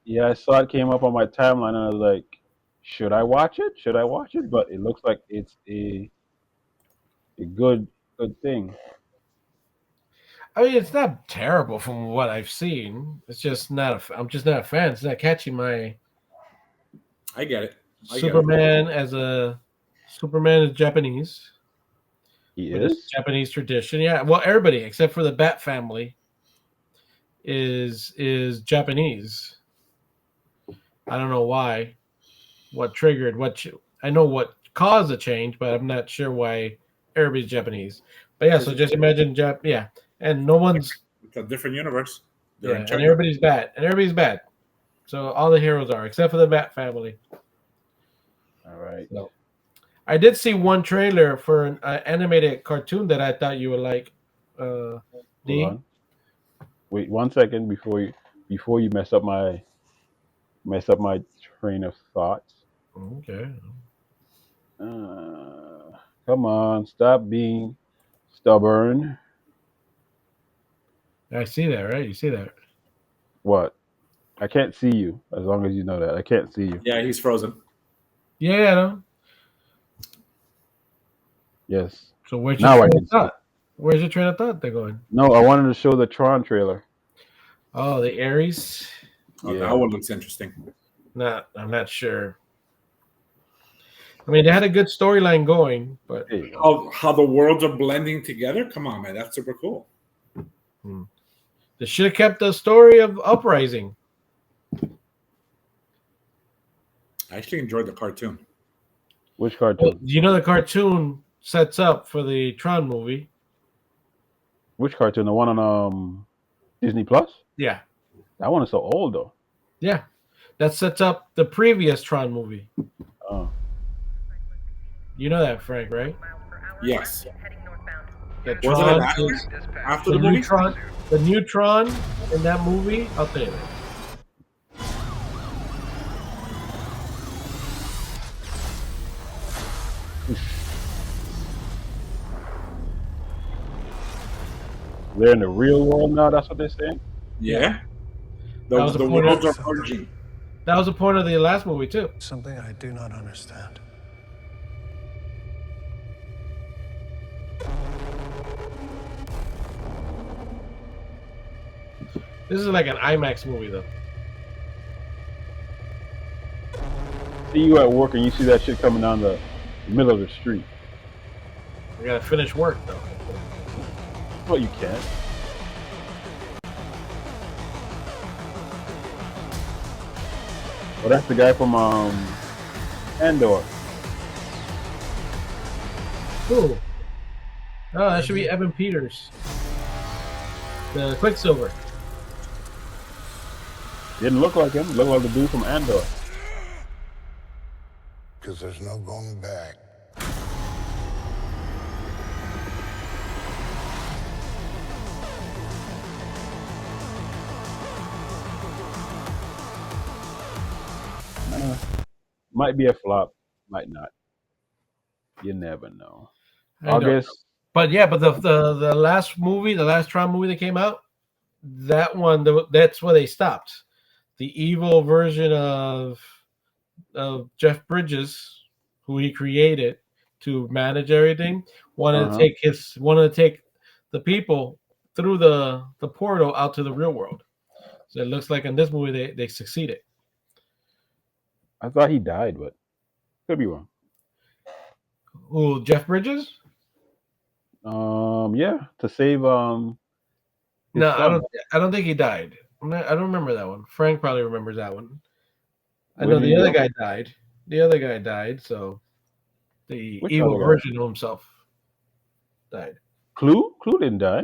A: Yeah, I saw it came up on my timeline and I was like, should I watch it? Should I watch it? But it looks like it's a good thing.
B: I mean, it's not terrible from what I've seen. It's just not. I'm just not a fan. It's not catching my
C: I get it. I get it.
B: Superman as a Superman is Japanese.
A: He
B: With his
A: is?
B: Japanese tradition. Yeah. Well, everybody except for the Bat family is Japanese. I don't know why. what triggered I know what caused the change, but I'm not sure why everybody's Japanese. But yeah, so just imagine yeah, and no one's
C: It's a different universe. They're
B: yeah,
C: in
B: and
C: China.
B: everybody's bad, So all the heroes are except for the Bat family.
A: All right.
B: So I did see one trailer for an animated cartoon that I thought you would like.
A: Hold
B: D.
A: on. Wait 1 second before you mess up my train of thoughts.
B: Okay.
A: Come on, stop being stubborn.
B: I see that, right? You see that?
A: What? I can't see you. As long as you know that I can't see you.
C: Yeah, he's frozen.
B: Yeah, I know.
A: Yes.
B: So where's your
A: Now I
B: train of
A: can see.
B: thought? Where's your train of thought they're going?
A: No, I wanted to show the Tron trailer.
B: Oh, the Aries?
C: Oh,
A: Yeah.
C: that one looks interesting.
B: I'm not sure. I mean, they had a good storyline going, but
A: There you go.
C: How the worlds are blending together? Come on, man, that's super cool.
B: they should have kept the story of Uprising.
C: I actually enjoyed the cartoon.
A: Which
B: Well,
A: cartoon?
B: you know, the cartoon sets up for the Tron movie.
A: Which cartoon? The one on Disney Plus?
B: Yeah,
A: That one is so old though.
B: yeah. That sets up the previous Tron movie.
A: Oh.
B: You know that, Frank, right?
C: Yes.
B: That
C: Was it
B: Tron
C: after,
B: is
C: after
B: the
C: the movie?
B: new Tron in that movie. I'll tell you later.
A: They're in the real world now. That's what they're saying.
C: Yeah.
B: That was
C: The
B: the point
C: worlds
B: of-
C: are merging.
B: That was the point of the last movie too.
I: Something I do not understand.
B: This is like an IMAX movie though.
A: See you at work and you see that shit coming down the middle of the street.
B: We gotta finish work though.
A: Well, you can. Well, that's the guy from Andor.
B: Cool. Oh, that should be Evan Peters. The Quicksilver.
A: Didn't look like him. Looked like the dude from Andor.
I: Because there's no going back.
A: Might be a flop. Might not. You never know.
B: I don't know.
A: August.
B: But yeah, but the last movie, the last Tron movie that came out, that one, that's where they stopped. The evil version of Jeff Bridges, who he created to manage everything, wanted to take the people through the portal out to the real world. So it looks like in this movie they succeeded.
A: I thought he died, but could be wrong.
B: Who, Jeff Bridges?
A: Yeah, to save his
B: No,
A: son.
B: I don't think he died. I don't remember that one. Frank probably remembers that one. I
A: Where
B: know
A: did
B: the
A: he
B: other
A: go?
B: guy died. The other guy died, so the
A: Which
B: evil
A: other guy?
B: version of himself died.
A: Clue didn't die.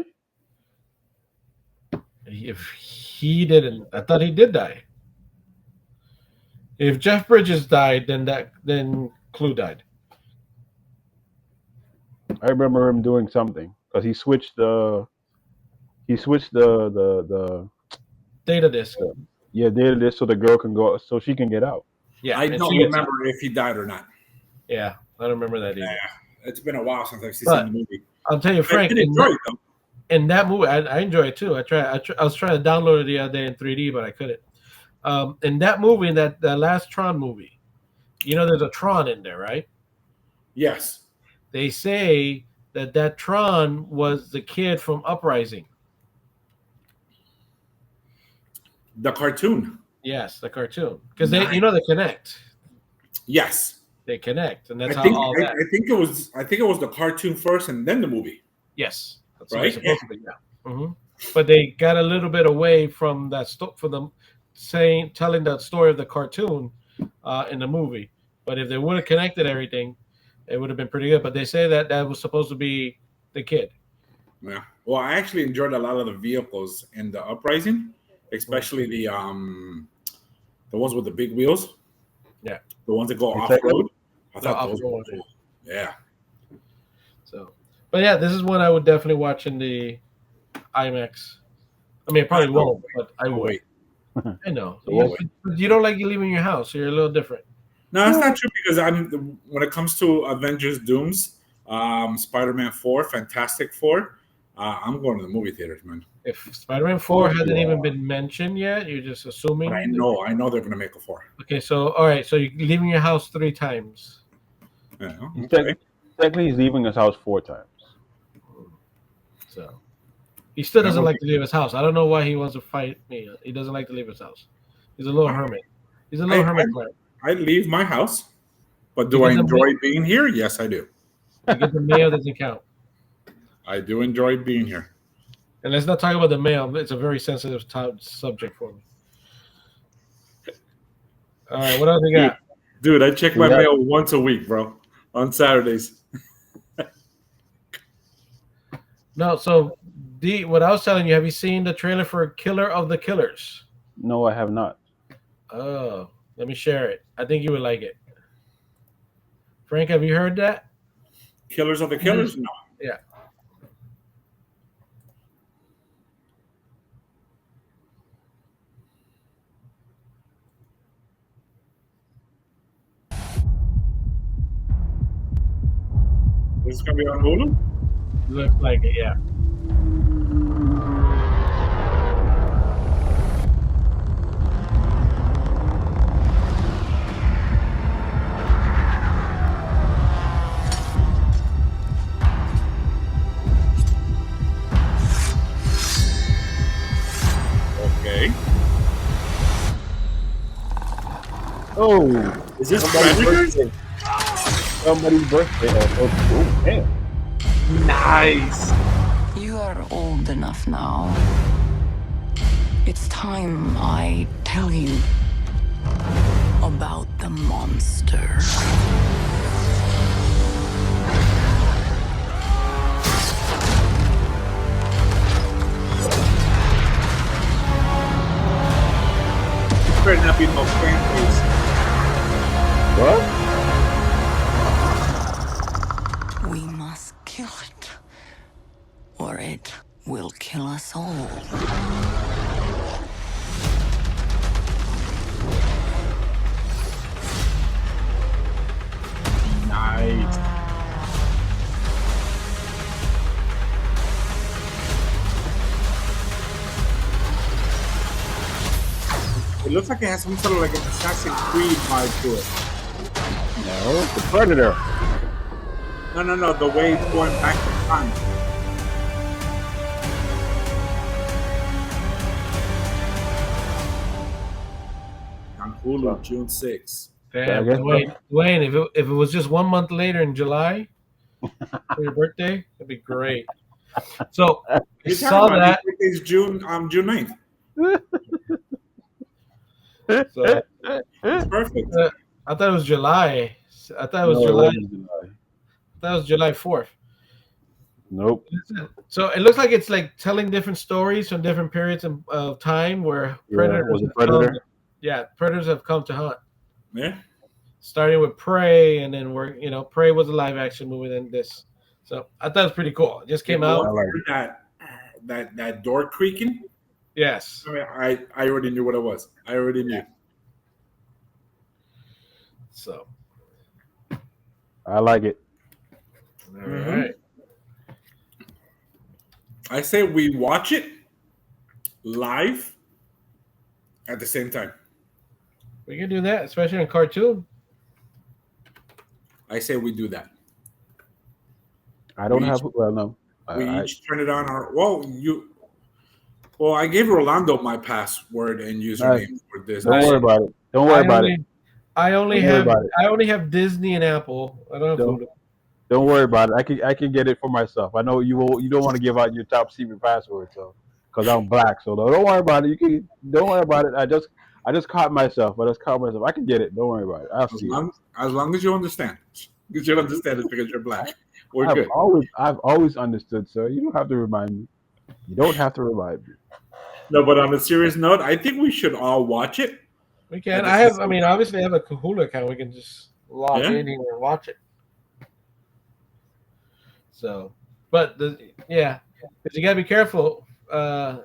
B: If he didn't, I thought he did die. If Jeff Bridges died, then Clue died.
A: I remember him doing something because he switched the
B: Data disc.
A: data this so the girl can go so she can get out.
B: Yeah,
C: I
B: and
C: don't
B: she gets out.
C: remember if he died or not.
B: Yeah, I don't remember that either.
C: Yeah, it's been a while since I've seen
B: But-
C: the movie.
B: I'll tell you,
C: I
B: Frank.
C: did enjoy it though.
B: In that movie, I enjoy it too. I was trying to download it the other day in 3D, but I couldn't. In that movie, in that last Tron movie, you know, there's a Tron in there, right?
C: Yes.
B: They say that Tron was the kid from Uprising.
C: The cartoon.
B: Yes, the cartoon, because they connect.
C: Yes.
B: They connect, and that's
C: I think I think it was the cartoon first and then the movie.
B: Yes, that's
C: Right?
B: what it's supposed to be. Yeah. Mm-hmm. But they got a little bit away from that for them telling that story of the cartoon in the movie. But if they would have connected everything, it would have been pretty good. But they say that that was supposed to be the kid.
C: Yeah. Well, I actually enjoyed a lot of the vehicles in the Uprising, especially the ones with the big wheels.
B: Yeah.
C: The ones that go off
A: Exactly.
C: road. I
B: The
C: thought those were
B: off-road,
C: cool. Yeah.
B: So, but yeah, this is one I would definitely watch in the IMAX. I mean, I probably won't, but I
C: Oh,
B: would.
C: wait.
B: I know.
C: Oh,
B: You don't like leaving your house, so you're a little different.
C: No, that's not true because when it comes to Avengers Dooms, Spider-Man 4, Fantastic Four, I'm going to the movie theaters, man.
B: If Spider-Man 4 hasn't even been mentioned yet, you're just assuming.
C: But I know they're going to make a 4.
B: Okay, so all right, so you're leaving your house 3 times.
C: Yeah,
A: He's
C: okay.
A: technically, he's leaving his house 4 times.
B: So he still doesn't like to leave his house. I don't know why he wants to fight me. He doesn't like to leave his house. He's a little hermit. He's a little hermit crab.
C: I leave my house, but do I enjoy being here? Yes, I do.
B: Because the mail doesn't count.
C: I do enjoy being here.
B: And let's not talk about the mail. It's a very sensitive subject for me. All right, what else we got?
C: Dude, I check my mail once a week, bro, on Saturdays.
B: No, so what I was telling you, have you seen the trailer for Killer of the Killers?
A: No, I have not.
B: Oh, let me share it. I think you would like it. Frank, have you heard that?
C: Killers of the Killers? No.
B: Yeah.
C: This is going to be on Hulu?
B: Looks like it, yeah.
C: Okay.
A: Oh,
C: is this
A: somebody's birthday? Oh, damn.
C: Nice.
G: You are old enough now. It's time I tell you about the monster.
C: Better not be no fan face.
A: What?
G: We must kill it, or it will kill us all.
C: Nice. It looks like it has some sort of like an Assassin's Creed vibe to it.
A: No, the Predator.
C: No. The way it's going back in time. On Hulu, June 6th.
B: Damn,
A: guess
B: Dwayne, if it was just 1 month later in July for your birthday, that'd be great. So I saw that.
C: It's June 9th.
B: So,
C: It's perfect.
B: I thought it was July. I thought it was
A: No,
B: July.
A: wasn't July.
B: That was July 4th.
A: Nope.
B: So it looks like it's like telling different stories from different periods of time where predators.
A: was it Predator?
B: Predators have come to hunt.
C: Yeah.
B: Starting with Prey, and then Prey was a live action movie. Then this, so I thought it was pretty cool. It just came out.
C: That door creaking.
B: Yes.
C: I mean, I already knew what it was. I already knew.
B: So
A: I like it.
B: all right.
C: I say we watch it live at the same time.
B: We can do that, especially on cartoon.
C: I say we do that.
A: I don't have. Well, no.
C: We each turn it on our. Well, I gave Rolando my password and username for this.
A: Don't worry about it. Don't worry about it.
B: I only have Disney and Apple. I don't have Hulu.
A: Don't worry about it. I can get it for myself. I know you don't want to give out your top secret password, so because I'm black. So don't worry about it. Don't worry about it. I just caught myself. I can get it. Don't worry about it. I'll see it.
C: As long as you understand. You should understand it because you're black. We're
A: I've
C: good.
A: always understood, sir. You don't have to remind me. You don't have to remind me.
C: No, but on a serious note, I think we should all watch it.
B: We can. I mean, obviously, I have a Kahula account. We can just log
C: Yeah.
B: in here and watch it. So, but because you gotta be careful, D.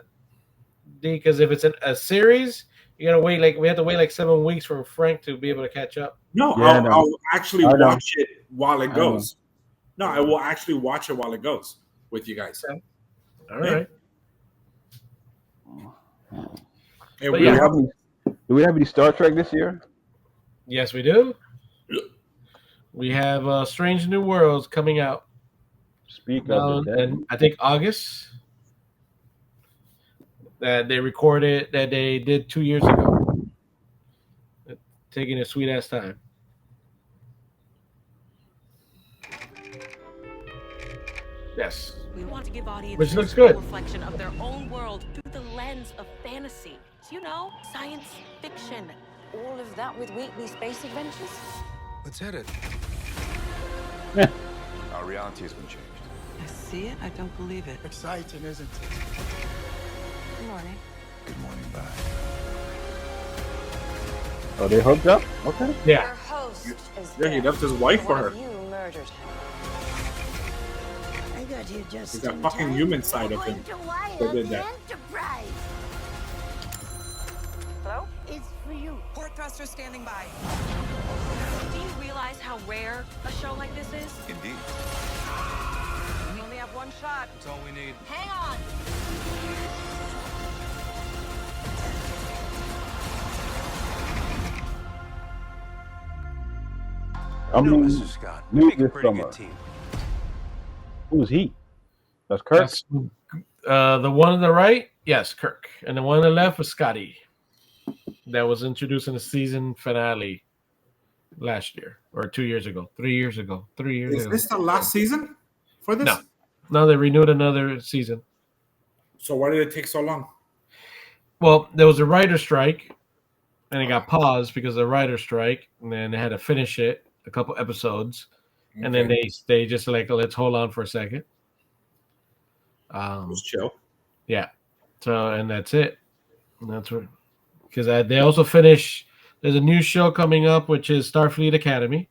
B: Because if it's a series, you gotta wait. Like we have to wait like 7 weeks for Frank to be able to catch up.
C: No,
A: Yeah,
C: I'll actually
A: I know.
C: watch it while it
A: I
C: goes. No, I will actually watch it while it goes with you guys.
B: Okay. All
C: Yeah.
B: right.
C: And
B: But
C: we
B: yeah.
C: have,
A: Do we have any Star Trek this year?
B: Yes, we do. We have Strange New Worlds coming out
A: Speak
B: now,
A: of the dead.
B: and I think August. That they recorded that they did 2 years ago. Taking a sweet ass time. Yes.
J: We want to give audiences
B: Which looks
J: a
B: good.
J: reflection of their own world through the lens of fantasy. You know, science fiction.
G: All of that with weekly space adventures?
I: Let's hit it.
E: Our reality has been changed.
K: I see it. I don't believe it.
I: Exciting, isn't it?
G: Good morning.
I: Good morning, bye.
A: Oh, they hooked up? Okay.
B: Yeah.
G: Your host is
C: yeah, he
G: dead.
C: left his wife for
G: One
C: her.
G: of you murdered him.
K: I got you just
C: He's that fucking human side of him. Who did that?
G: Hello?
K: It's for you.
J: Port thruster standing by. Do you realize how rare a show like this is?
E: Indeed.
J: We only have one shot.
E: That's all we need.
J: Hang on.
A: I mean,
I: Mr. Scott,
A: new
I: make a
A: this
I: pretty
A: summer.
I: good team.
A: Who's he? That's Kirk.
B: That's, the one on the right, yes, Kirk, and the one on the left was Scotty. That was introduced in the season finale last year or 2 years ago, 3 years ago, 3 years
C: Is
B: ago.
C: this the last season for this?
B: No. No, they renewed another season.
C: So why did it take so long?
B: Well, there was a writer's strike, and it got paused because of the writer's strike, and then they had to finish it, a couple episodes, and then they just like, let's hold on for a second.
C: Just chill.
B: Yeah. So, and that's it. And that's what, because they also finish. There's a new show coming up, which is Starfleet Academy.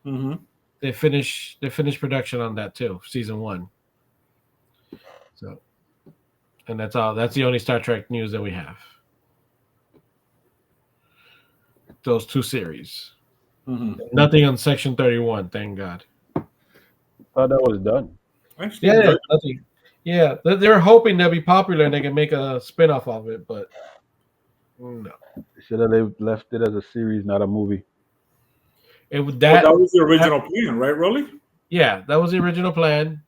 C: Mm-hmm.
B: They finished production on that too, season 1. So, and that's all. That's the only Star Trek news that we have. Those 2 series.
C: Mm-hmm.
B: Nothing on Section 31, thank God.
A: Thought that was done.
C: Actually,
B: Yeah, nothing. Yeah, they're hoping they'll be popular and they can make a spin-off of it, but no.
A: Should have left it as a series, not a movie.
B: It would
C: that was the original plan, right, Rolly?
B: Yeah, that was the original plan.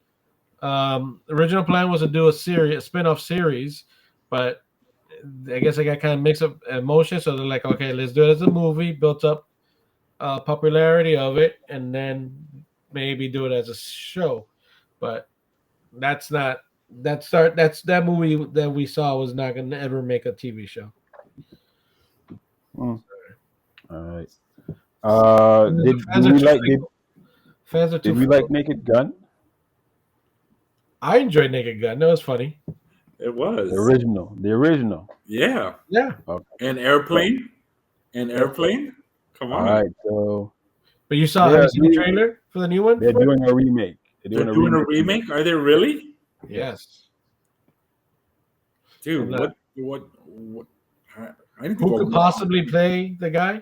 B: The original plan was to do a spin-off series, but I guess I got kind of mixed up emotions. So they're like, okay, let's do it as a movie, built up popularity of it, and then maybe do it as a show. But that's not that movie that we saw was not going to ever make a TV show.
A: All right. Did we like Naked Gun?
B: I enjoyed Naked Gun. That was funny.
C: It was
A: The original.
C: Yeah.
B: Yeah.
A: Okay.
C: An airplane. Come on.
A: All right. So,
B: but you saw have you seen the trailer for the new one?
A: They're doing a remake.
C: They're doing a remake. Are they really?
B: Yes.
C: Dude, what? I need to
B: Who
C: go
B: could possibly play the guy?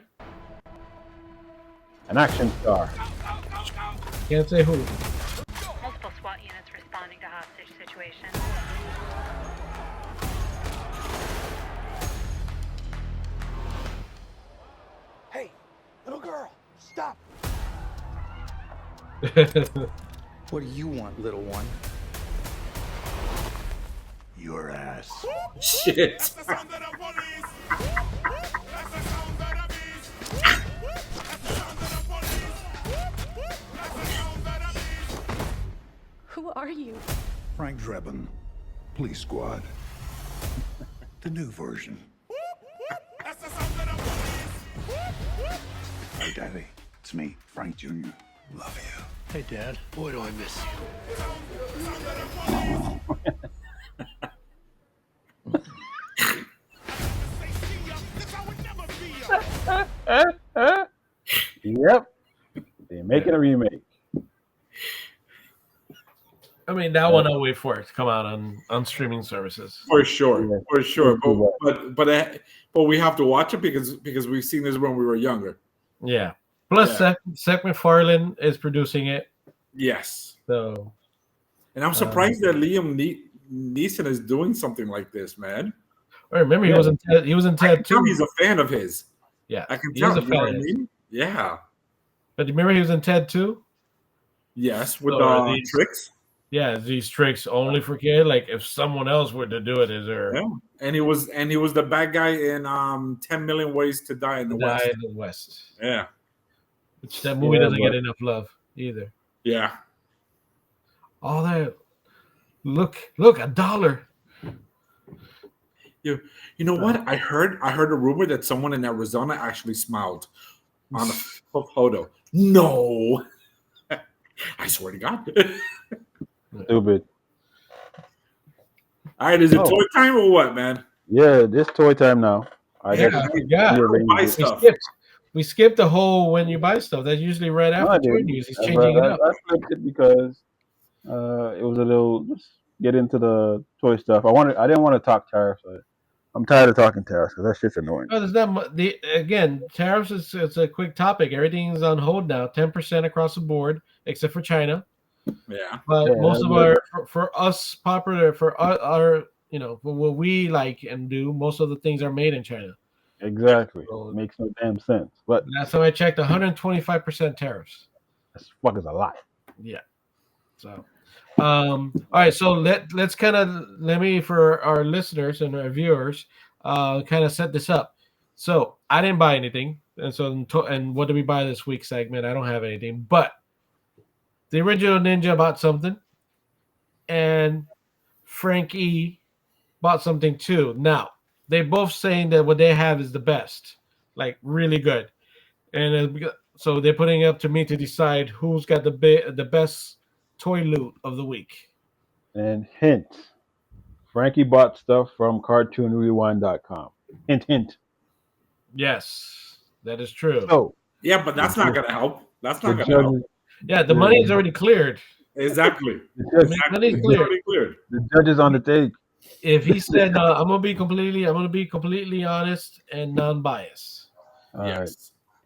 A: An action star.
B: Can't say who.
L: Multiple SWAT units responding to hostage situation.
I: Hey, little girl, stop.
H: What do you want, little one?
I: Your ass.
C: Shit.
J: Who are you?
I: Frank Drebin, Police Squad. The new version. Hey, Daddy. It's me, Frank Jr. Love you.
F: Hey, Dad. Boy, do I miss you.
A: Yep. They're making a remake.
B: I mean, that one I'll wait for it to come out on streaming services.
C: For sure,
A: Yeah.
C: for sure.
A: Yeah.
C: But we have to watch it because we've seen this when we were younger.
B: Yeah. Plus, Seth MacFarlane is producing it.
C: Yes.
B: So,
C: and I'm surprised that Liam Neeson is doing something like this, man.
B: I remember he was in Ted. He was in Ted too.
C: He's a fan of his.
B: Yeah,
C: I can
B: he
C: tell.
B: is a
C: You know what I
B: fan.
C: mean? Yeah.
B: But remember he was in Ted too.
C: Yes, with
B: So
C: the tricks.
B: Yeah, these tricks only for kids. Like if someone else were to do it, is there?
C: Yeah, and he was the bad guy in 10 Million Ways to Die in the West.
B: Die in the West.
C: Yeah,
B: which that movie doesn't get enough love either.
C: Yeah.
B: All that. Look, $1.
C: You know what? I heard a rumor that someone in Arizona actually smiled on a photo. No, I swear to God.
A: Stupid.
C: All right, is it toy time or what, man?
A: Yeah, it's toy time now.
B: We skipped the whole when you buy stuff. That's usually right after toy news. He's changing it up.
A: I flipped it because it was a little just get into the toy stuff. I didn't want to talk tariffs. I'm tired of talking tariffs because that's just annoying.
B: No, there's not again, tariffs it's a quick topic. Everything's on hold now, 10% across the board, except for China.
C: Yeah,
B: but most of our for us popular for our for what we like and do, most of the things are made in China.
A: Exactly, so, makes no damn sense. But
B: last time I checked, 125% tariffs.
A: That's fucking a lot.
B: Yeah. So, all right. So let's kind of for our listeners and our viewers, kind of set this up. So I didn't buy anything, and what did we buy this week segment? I don't have anything, but the original Ninja bought something, and Frankie bought something too. Now they both saying that what they have is the best, like really good, and so they're putting it up to me to decide who's got the best toy loot of the week.
A: And hint, Frankie bought stuff from CartoonRewind.com. Hint, hint.
B: Yes, that is true.
A: So
C: yeah, but that's not gonna help. That's not gonna help.
B: Yeah, the money is already cleared.
C: Exactly.
B: Money's cleared.
A: The judge is on the take.
B: If he said, "I'm gonna be completely honest and non-biased,"
A: right.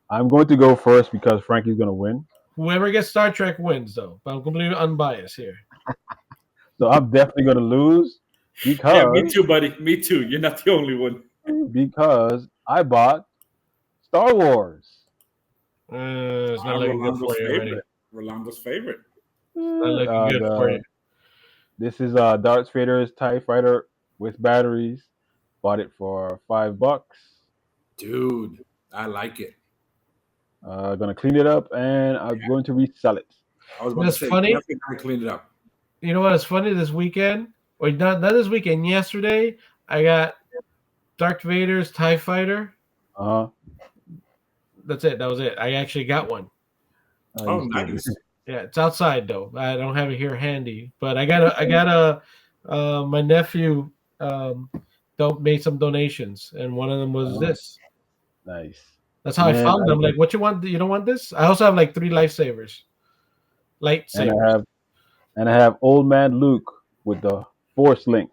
A: I'm going to go first because Frankie's going to win.
B: Whoever gets Star Trek wins, though. But I'm completely unbiased here.
A: So I'm definitely going to lose because
C: me too, buddy. Me too. You're not the only one.
A: Because I bought Star Wars.
B: It's not looking good for you already.
C: Rolando's favorite.
B: Not looking good for you.
A: This is Darth Vader's TIE Fighter with batteries. Bought it for $5.
C: Dude, I like it.
A: Gonna clean it up and I'm going to resell it.
C: I was about to say,
B: funny.
C: I cleaned it up.
B: You know what is funny? This weekend, or not this weekend, yesterday, I got Darth Vader's TIE Fighter. That's it. That was it. I actually got one.
C: Oh, nice.
B: Yeah, it's outside though. I don't have it here handy, but I got my nephew made some donations, and one of them was this.
A: Nice.
B: That's how I found them. Like, what you want? You don't want this? I also have like 3 lightsabers.
A: And I have Old Man Luke with the Force Link.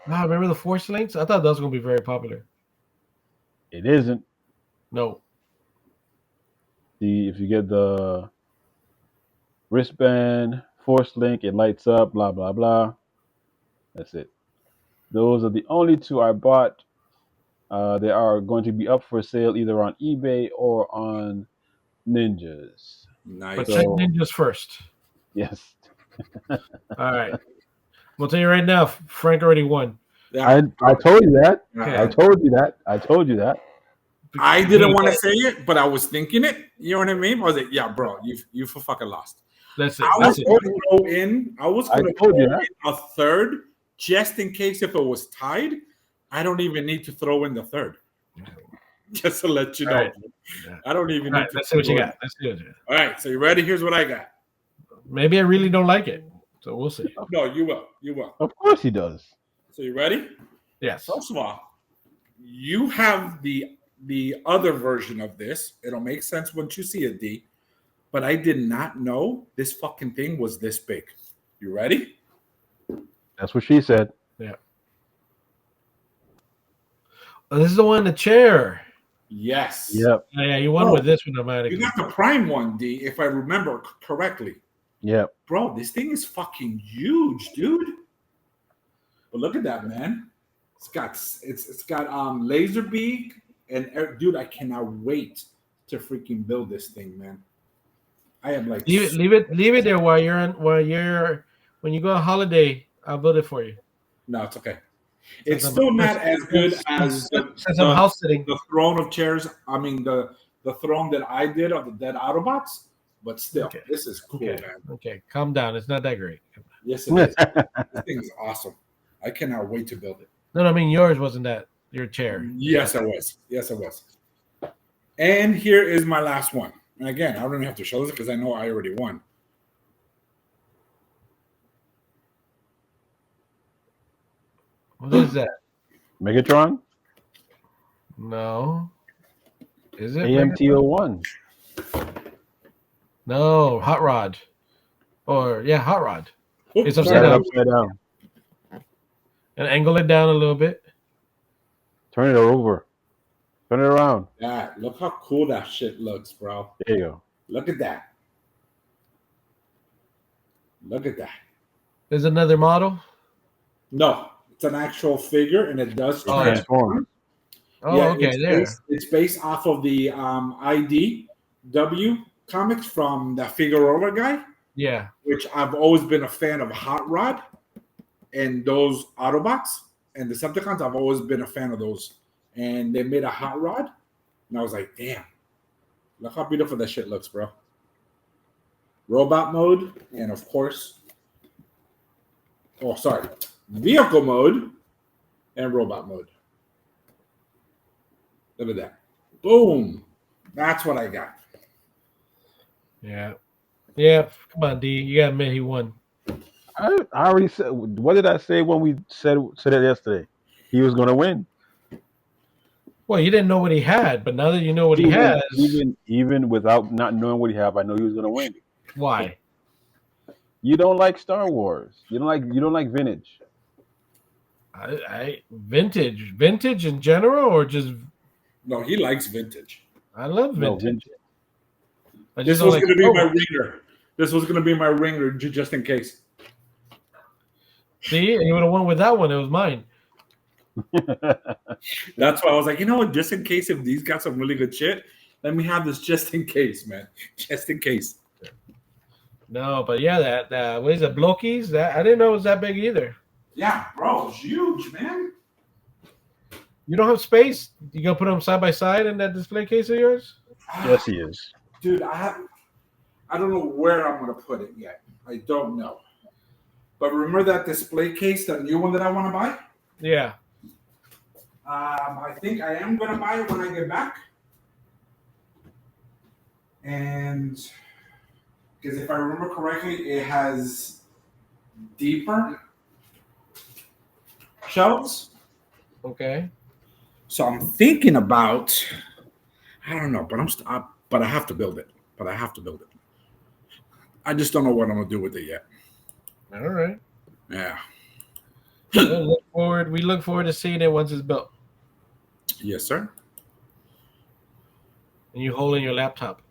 B: Wow, remember the Force Links? I thought that was going to be very popular.
A: It isn't.
B: No.
A: If you get the wristband, Force Link, it lights up, blah, blah, blah. That's it. Those are the only 2 I bought. They are going to be up for sale either on eBay or on Ninjas.
C: Nice.
B: But check Ninjas first.
A: Yes.
B: All right. We'll tell you right now, Frank already won.
A: Yeah. I told you that.
B: Okay.
A: I told you that. I told you that.
C: I didn't want to say it, but I was thinking it. You know what I mean? I was like, yeah, bro, you for fucking lost.
B: That's it.
C: I was going to throw in a third just in case if it was tied. I don't even need to throw in the third. Just to let you know.
B: Right.
C: I don't even
B: All
C: need
B: right,
C: to.
B: let's see what you got. Let's see what you got.
C: All right, so you ready? Here's what I got.
B: Maybe I really don't like it, so we'll see.
C: No, you will. You will.
A: Of course he does.
C: So you ready?
B: Yes.
C: First of all, you have the other version of this. It'll make sense once you see it, D. But I did not know this fucking thing was this big. You ready?
A: That's what she said.
B: Yeah. Oh, this is the one in the chair.
C: Yes.
A: Yep.
B: Oh, yeah, you won
C: Oh,
B: with this one
C: You
B: automatically.
C: got the prime one, D, if I remember correctly.
A: Yep.
C: Bro, this thing is fucking huge, dude. But look at that, man. It's got laser beak and dude, I cannot wait to freaking build this thing, man. I am like
B: Leave it there while when you go on holiday. I'll build it for you.
C: No, it's okay. It's
B: Since
C: still
B: I'm-
C: not as good as
B: since I'm house sitting.
C: the throne of chairs. I mean the throne that I did of the dead Autobots, but still,
B: Okay.
C: this is cool,
B: Okay.
C: man.
B: Okay, calm down. It's not that great.
C: Yes, it is. This thing is awesome. I cannot wait to build it.
B: No, I mean yours wasn't that your chair.
C: Yes, I was. Yes, I was. And here is my last one. And again, I don't even have to show this because I know I already won.
B: What is that?
A: Megatron?
B: No. Is it
A: AMT-01.
B: No, hot rod. Or yeah, hot rod. It's
C: Oops,
B: upside
A: Turn it
B: down.
A: upside down.
B: And angle it down a little bit.
A: Turn it over. Turn it around.
C: Yeah, look how cool that shit looks, bro.
A: There you go.
C: Look at that. Look at that.
B: There's another model.
C: No, it's an actual figure, and it does
B: Oh, yeah.
C: transform.
B: Oh,
C: Yeah,
B: okay, there.
C: It's based off of the IDW comics from the Figueroa guy,
B: Yeah.
C: which I've always been a fan of Hot Rod and those Autobots and the Decepticons. I've always been a fan of those. And they made a Hot Rod, and I was like, damn, look how beautiful that shit looks, bro. Robot mode, and of course, vehicle mode and robot mode. Look at that. Boom. That's what I got.
B: Yeah. Yeah. Come on, D. You gotta admit he won.
A: I already said. What did I say when we said it yesterday? He was going to win.
B: Well, you didn't know what he had, but now that you know what he has,
A: Even without not knowing what he had, I know he was going to win.
B: why?
A: You don't like Star Wars. You don't like vintage.
B: I vintage in general, or just
C: No, he likes vintage.
B: I love
A: No,
B: vintage. I
C: This
B: just
C: was
B: don't
C: going to be
B: Star
C: my
B: Wars.
C: ringer. This was going to be my ringer just in case.
B: See, and you would have won with that one. It was mine.
C: That's why I was like, you know what? Just in case if these got some really good shit, let me have this just in case, man. Just in case.
B: No, but yeah, that what is it, Blokies? That I didn't know it was that big either.
C: Yeah, bro, it's huge, man.
B: You don't have space. You gonna put them side by side in that display case of yours?
A: Yes, he is.
C: Dude, I don't know where I'm gonna put it yet. I don't know. But remember that display case, the new one that I want to buy?
B: Yeah.
C: I think I am gonna buy it when I get back. And because if I remember correctly, it has deeper shelves.
B: Okay.
C: So I'm thinking about, I don't know, but I have to build it. I just don't know what I'm gonna do with it yet.
B: All right.
C: Yeah.
B: We look forward to seeing it once it's built.
C: Yes, sir.
B: And you holding your laptop.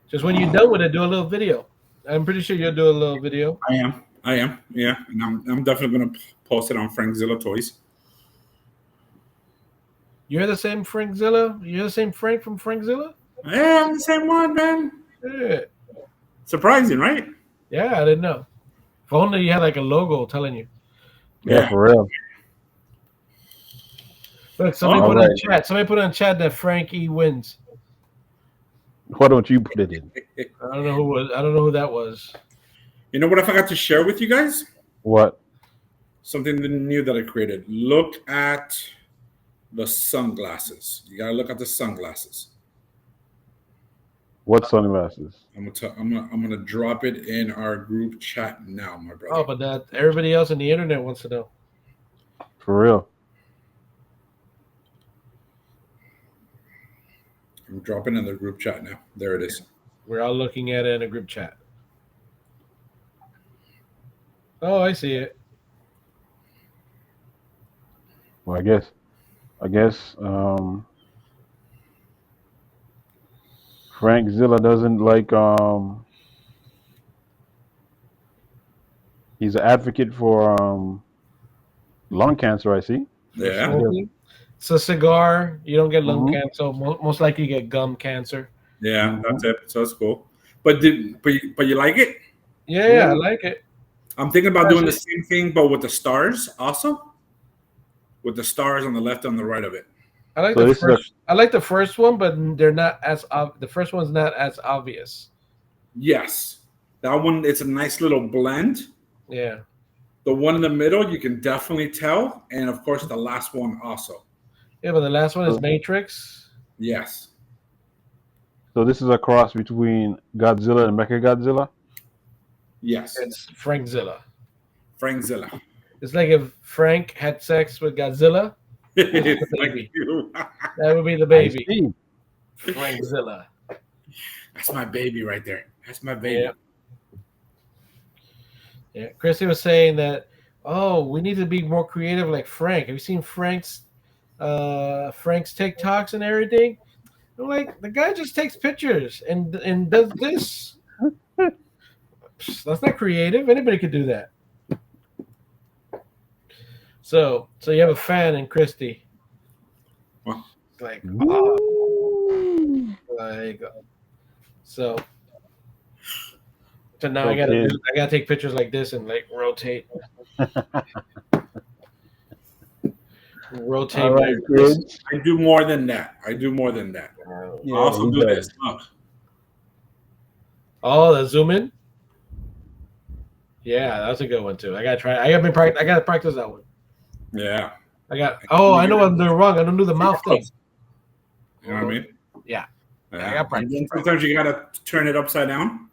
B: Just when you're done with it, do a little video. I'm pretty sure you'll do a little video.
C: I am. Yeah, and I'm definitely gonna post it on Frankzilla Toys.
B: You're the same Frankzilla? You're the same Frank from Frankzilla?
C: Yeah, I'm the same one, man.
B: Yeah.
C: Surprising, right?
B: Yeah, I didn't know. If only you had like a logo telling you.
A: Yeah, for real.
B: Look, somebody put in chat. Somebody put in chat that Frankie wins.
A: Why don't you put it in?
B: I don't know who that was.
C: You know what I forgot to share with you guys?
A: What?
C: Something new that I created. Look at The sunglasses. You gotta look at the sunglasses.
A: What sunglasses?
C: I'm gonna drop it in our group chat now, my
B: Oh,
C: brother.
B: but that everybody else on the internet wants to know.
A: For real?
C: I'm dropping in the group chat now. There it is.
B: We're all looking at it in a group chat. Oh, I see it.
A: Well, I guess Frank Zilla doesn't like he's an advocate for lung cancer, I see.
B: For
C: Yeah.
B: smoking. It's a cigar. You don't get lung
A: Mm-hmm.
B: cancer. So most likely you get gum cancer.
C: Yeah,
A: Mm-hmm.
C: that's it. So that's cool. But you like it?
B: Yeah, I like it.
C: I'm thinking about doing the
B: Especially-
C: same thing, but with the stars also. With the stars on the left and the right of it.
B: I like
A: So
B: the
A: this is a
B: first. I like the first one, but they're not as the first one's not as obvious.
C: Yes. That one, it's a nice little blend.
B: Yeah.
C: The one in the middle, you can definitely tell. And of course, the last one also.
B: Yeah, but the last one is
A: so,
B: Matrix.
C: Yes.
A: so this is a cross between Godzilla and Mechagodzilla.
C: Yes.
B: It's Frank Zilla.
C: Frank Zilla.
B: It's like if Frank had sex with Godzilla. This is the
C: Thank
B: baby.
C: you.
B: That would be the
A: I
B: baby.
A: see.
B: Frank Zilla.
C: That's my baby right there. That's my baby.
B: Yeah. Yeah. Chrissy was saying that, oh, we need to be more creative like Frank. Have you seen Frank's TikToks and everything? I'm like, the guy just takes pictures and does this. That's not creative. Anybody could do that. So you have a fan in Christy.
C: Well,
B: Like,
A: Woo!
B: like so now
A: So
B: I gotta
A: kids,
B: take pictures like this and like rotate
A: all right,
B: my wrist.
A: kids.
C: I do more than that. I do more than that. I
A: Yeah,
C: also
A: he
C: do
A: does.
C: this. Look.
B: Oh, the zoom in. Yeah, that's a good one too. I gotta try. I gotta practice that one.
C: Yeah.
B: I know I'm doing wrong. I don't do the mouth thing.
C: You know what I mean?
B: Yeah. I
C: Yeah.
B: got practice.
C: And then sometimes you gotta turn it upside down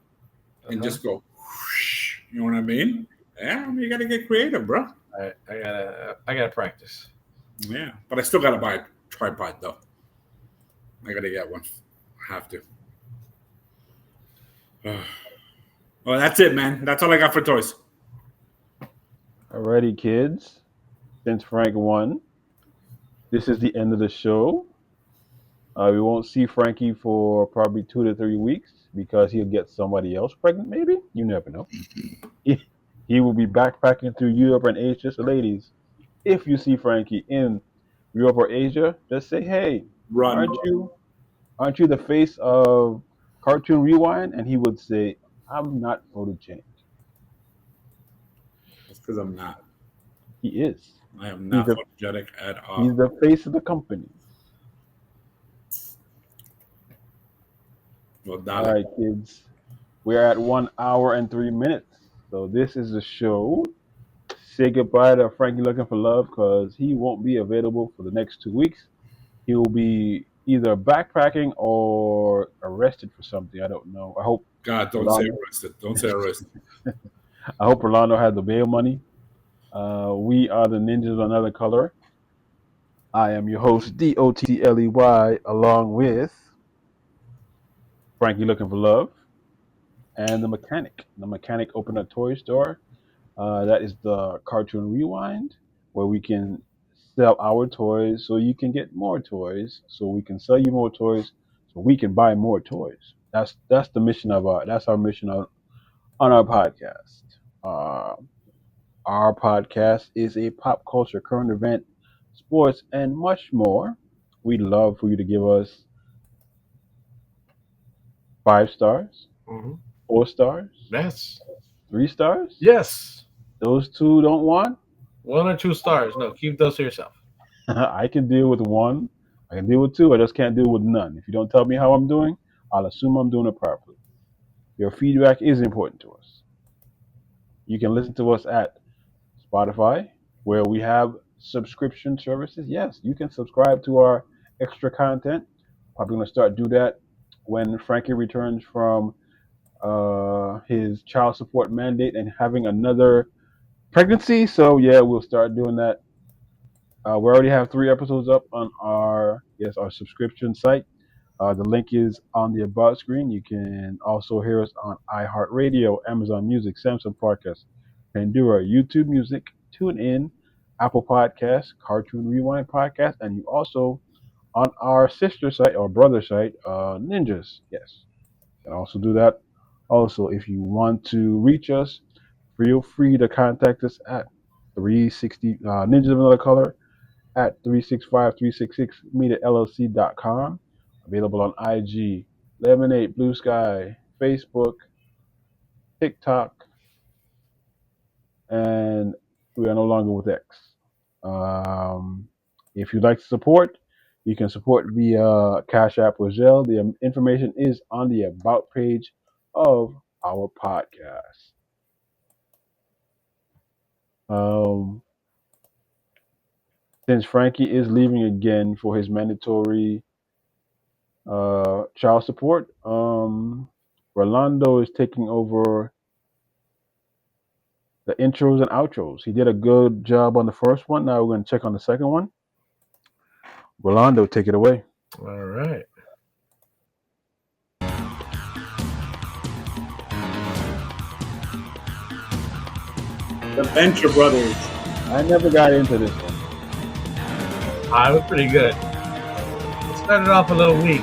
C: and just go. Whoosh, you know what I mean? Yeah, I mean, you gotta get creative, bro.
B: I gotta practice.
C: Yeah, but I still gotta buy a tripod though. I gotta get one. I have to. Well, that's it, man. That's all I got for toys.
A: Alrighty, kids. Since Frank won, this is the end of the show. We won't see Frankie for probably 2 to 3 weeks because he'll get somebody else pregnant. Maybe you never know. He will be backpacking through Europe and Asia. So, ladies, if you see Frankie in Europe or Asia, just say, "Hey,
C: Run.
A: aren't you the face of Cartoon Rewind?" And he would say, "I'm not photogenic."
C: That's because I'm not.
A: He is.
C: I am not
A: He's
C: photogenic at all.
A: He's the face of the company.
C: Well,
A: All right, kids. We're at 1 hour and 3 minutes. So this is the show. Say goodbye to Frankie Looking for Love because he won't be available for the next 2 weeks. He will be either backpacking or arrested for something. I don't know. I hope
C: God, don't say arrested. Don't say arrested.
A: I hope Rolando has the bail money. We are the Ninjas of Another Color. I am your host, DOTLEY, along with Frankie Looking for Love and the Mechanic. The Mechanic opened a toy store. That is the Cartoon Rewind, where we can sell our toys so you can get more toys, so we can sell you more toys, so we can buy more toys. That's the mission of our mission on our podcast. Uh, our podcast is a pop culture, current event, sports, and much more. We'd love for you to give us 5 stars,
B: Mm-hmm.
A: 4 stars,
B: Yes.
A: 3 stars.
B: Yes.
A: Those two don't want.
B: 1 or 2 stars. No, keep those to yourself.
A: I can deal with 1. I can deal with 2. I just can't deal with none. If you don't tell me how I'm doing, I'll assume I'm doing it properly. Your feedback is important to us. You can listen to us at Spotify, where we have subscription services, yes, you can subscribe to our extra content. Probably going to start do that when Frankie returns from his child support mandate and having another pregnancy. So yeah, we'll start doing that. We already have 3 episodes up on our subscription site. The link is on the about screen. You can also hear us on iHeartRadio, Amazon Music, Samsung Podcast, Pandora, YouTube Music, TuneIn, Apple Podcasts, Cartoon Rewind Podcast, and you also on our sister site or brother site, Ninjas. Yes, you can also do that. Also, if you want to reach us, feel free to contact us at 360 Ninjas of Another Color at 365366mediallc.com. Available on IG, Lemonade, Blue Sky, Facebook, TikTok, and we are no longer with X. Um, if you'd like to support, you can support via Cash App or Zelle. The information is on the About page of our podcast. Um, since Frankie is leaving again for his mandatory child support, Rolando is taking over the intros and outros. He did a good job on the first one. Now we're going to check on the second one. Rolando, take it away.
B: All right.
C: The Venture Brothers.
A: I never got into this one.
B: It was pretty good. It started off a little weak.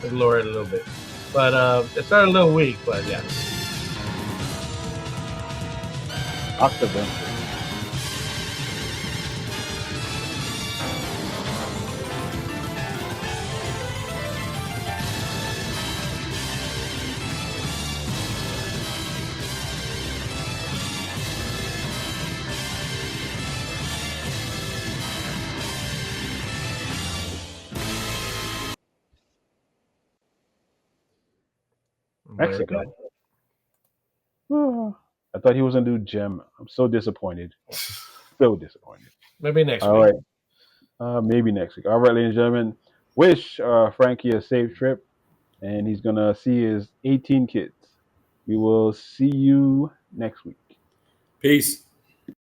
B: Let's lower it a little bit. But it started a little weak, but yeah.
A: Octaventure. Mexico. Oh, I thought he was going to do Gem. I'm so disappointed. So disappointed.
B: Maybe next
A: All
B: week.
A: right. Maybe next week. All right, ladies and gentlemen. Wish Frankie a safe trip, and he's going to see his 18 kids. We will see you next week.
C: Peace.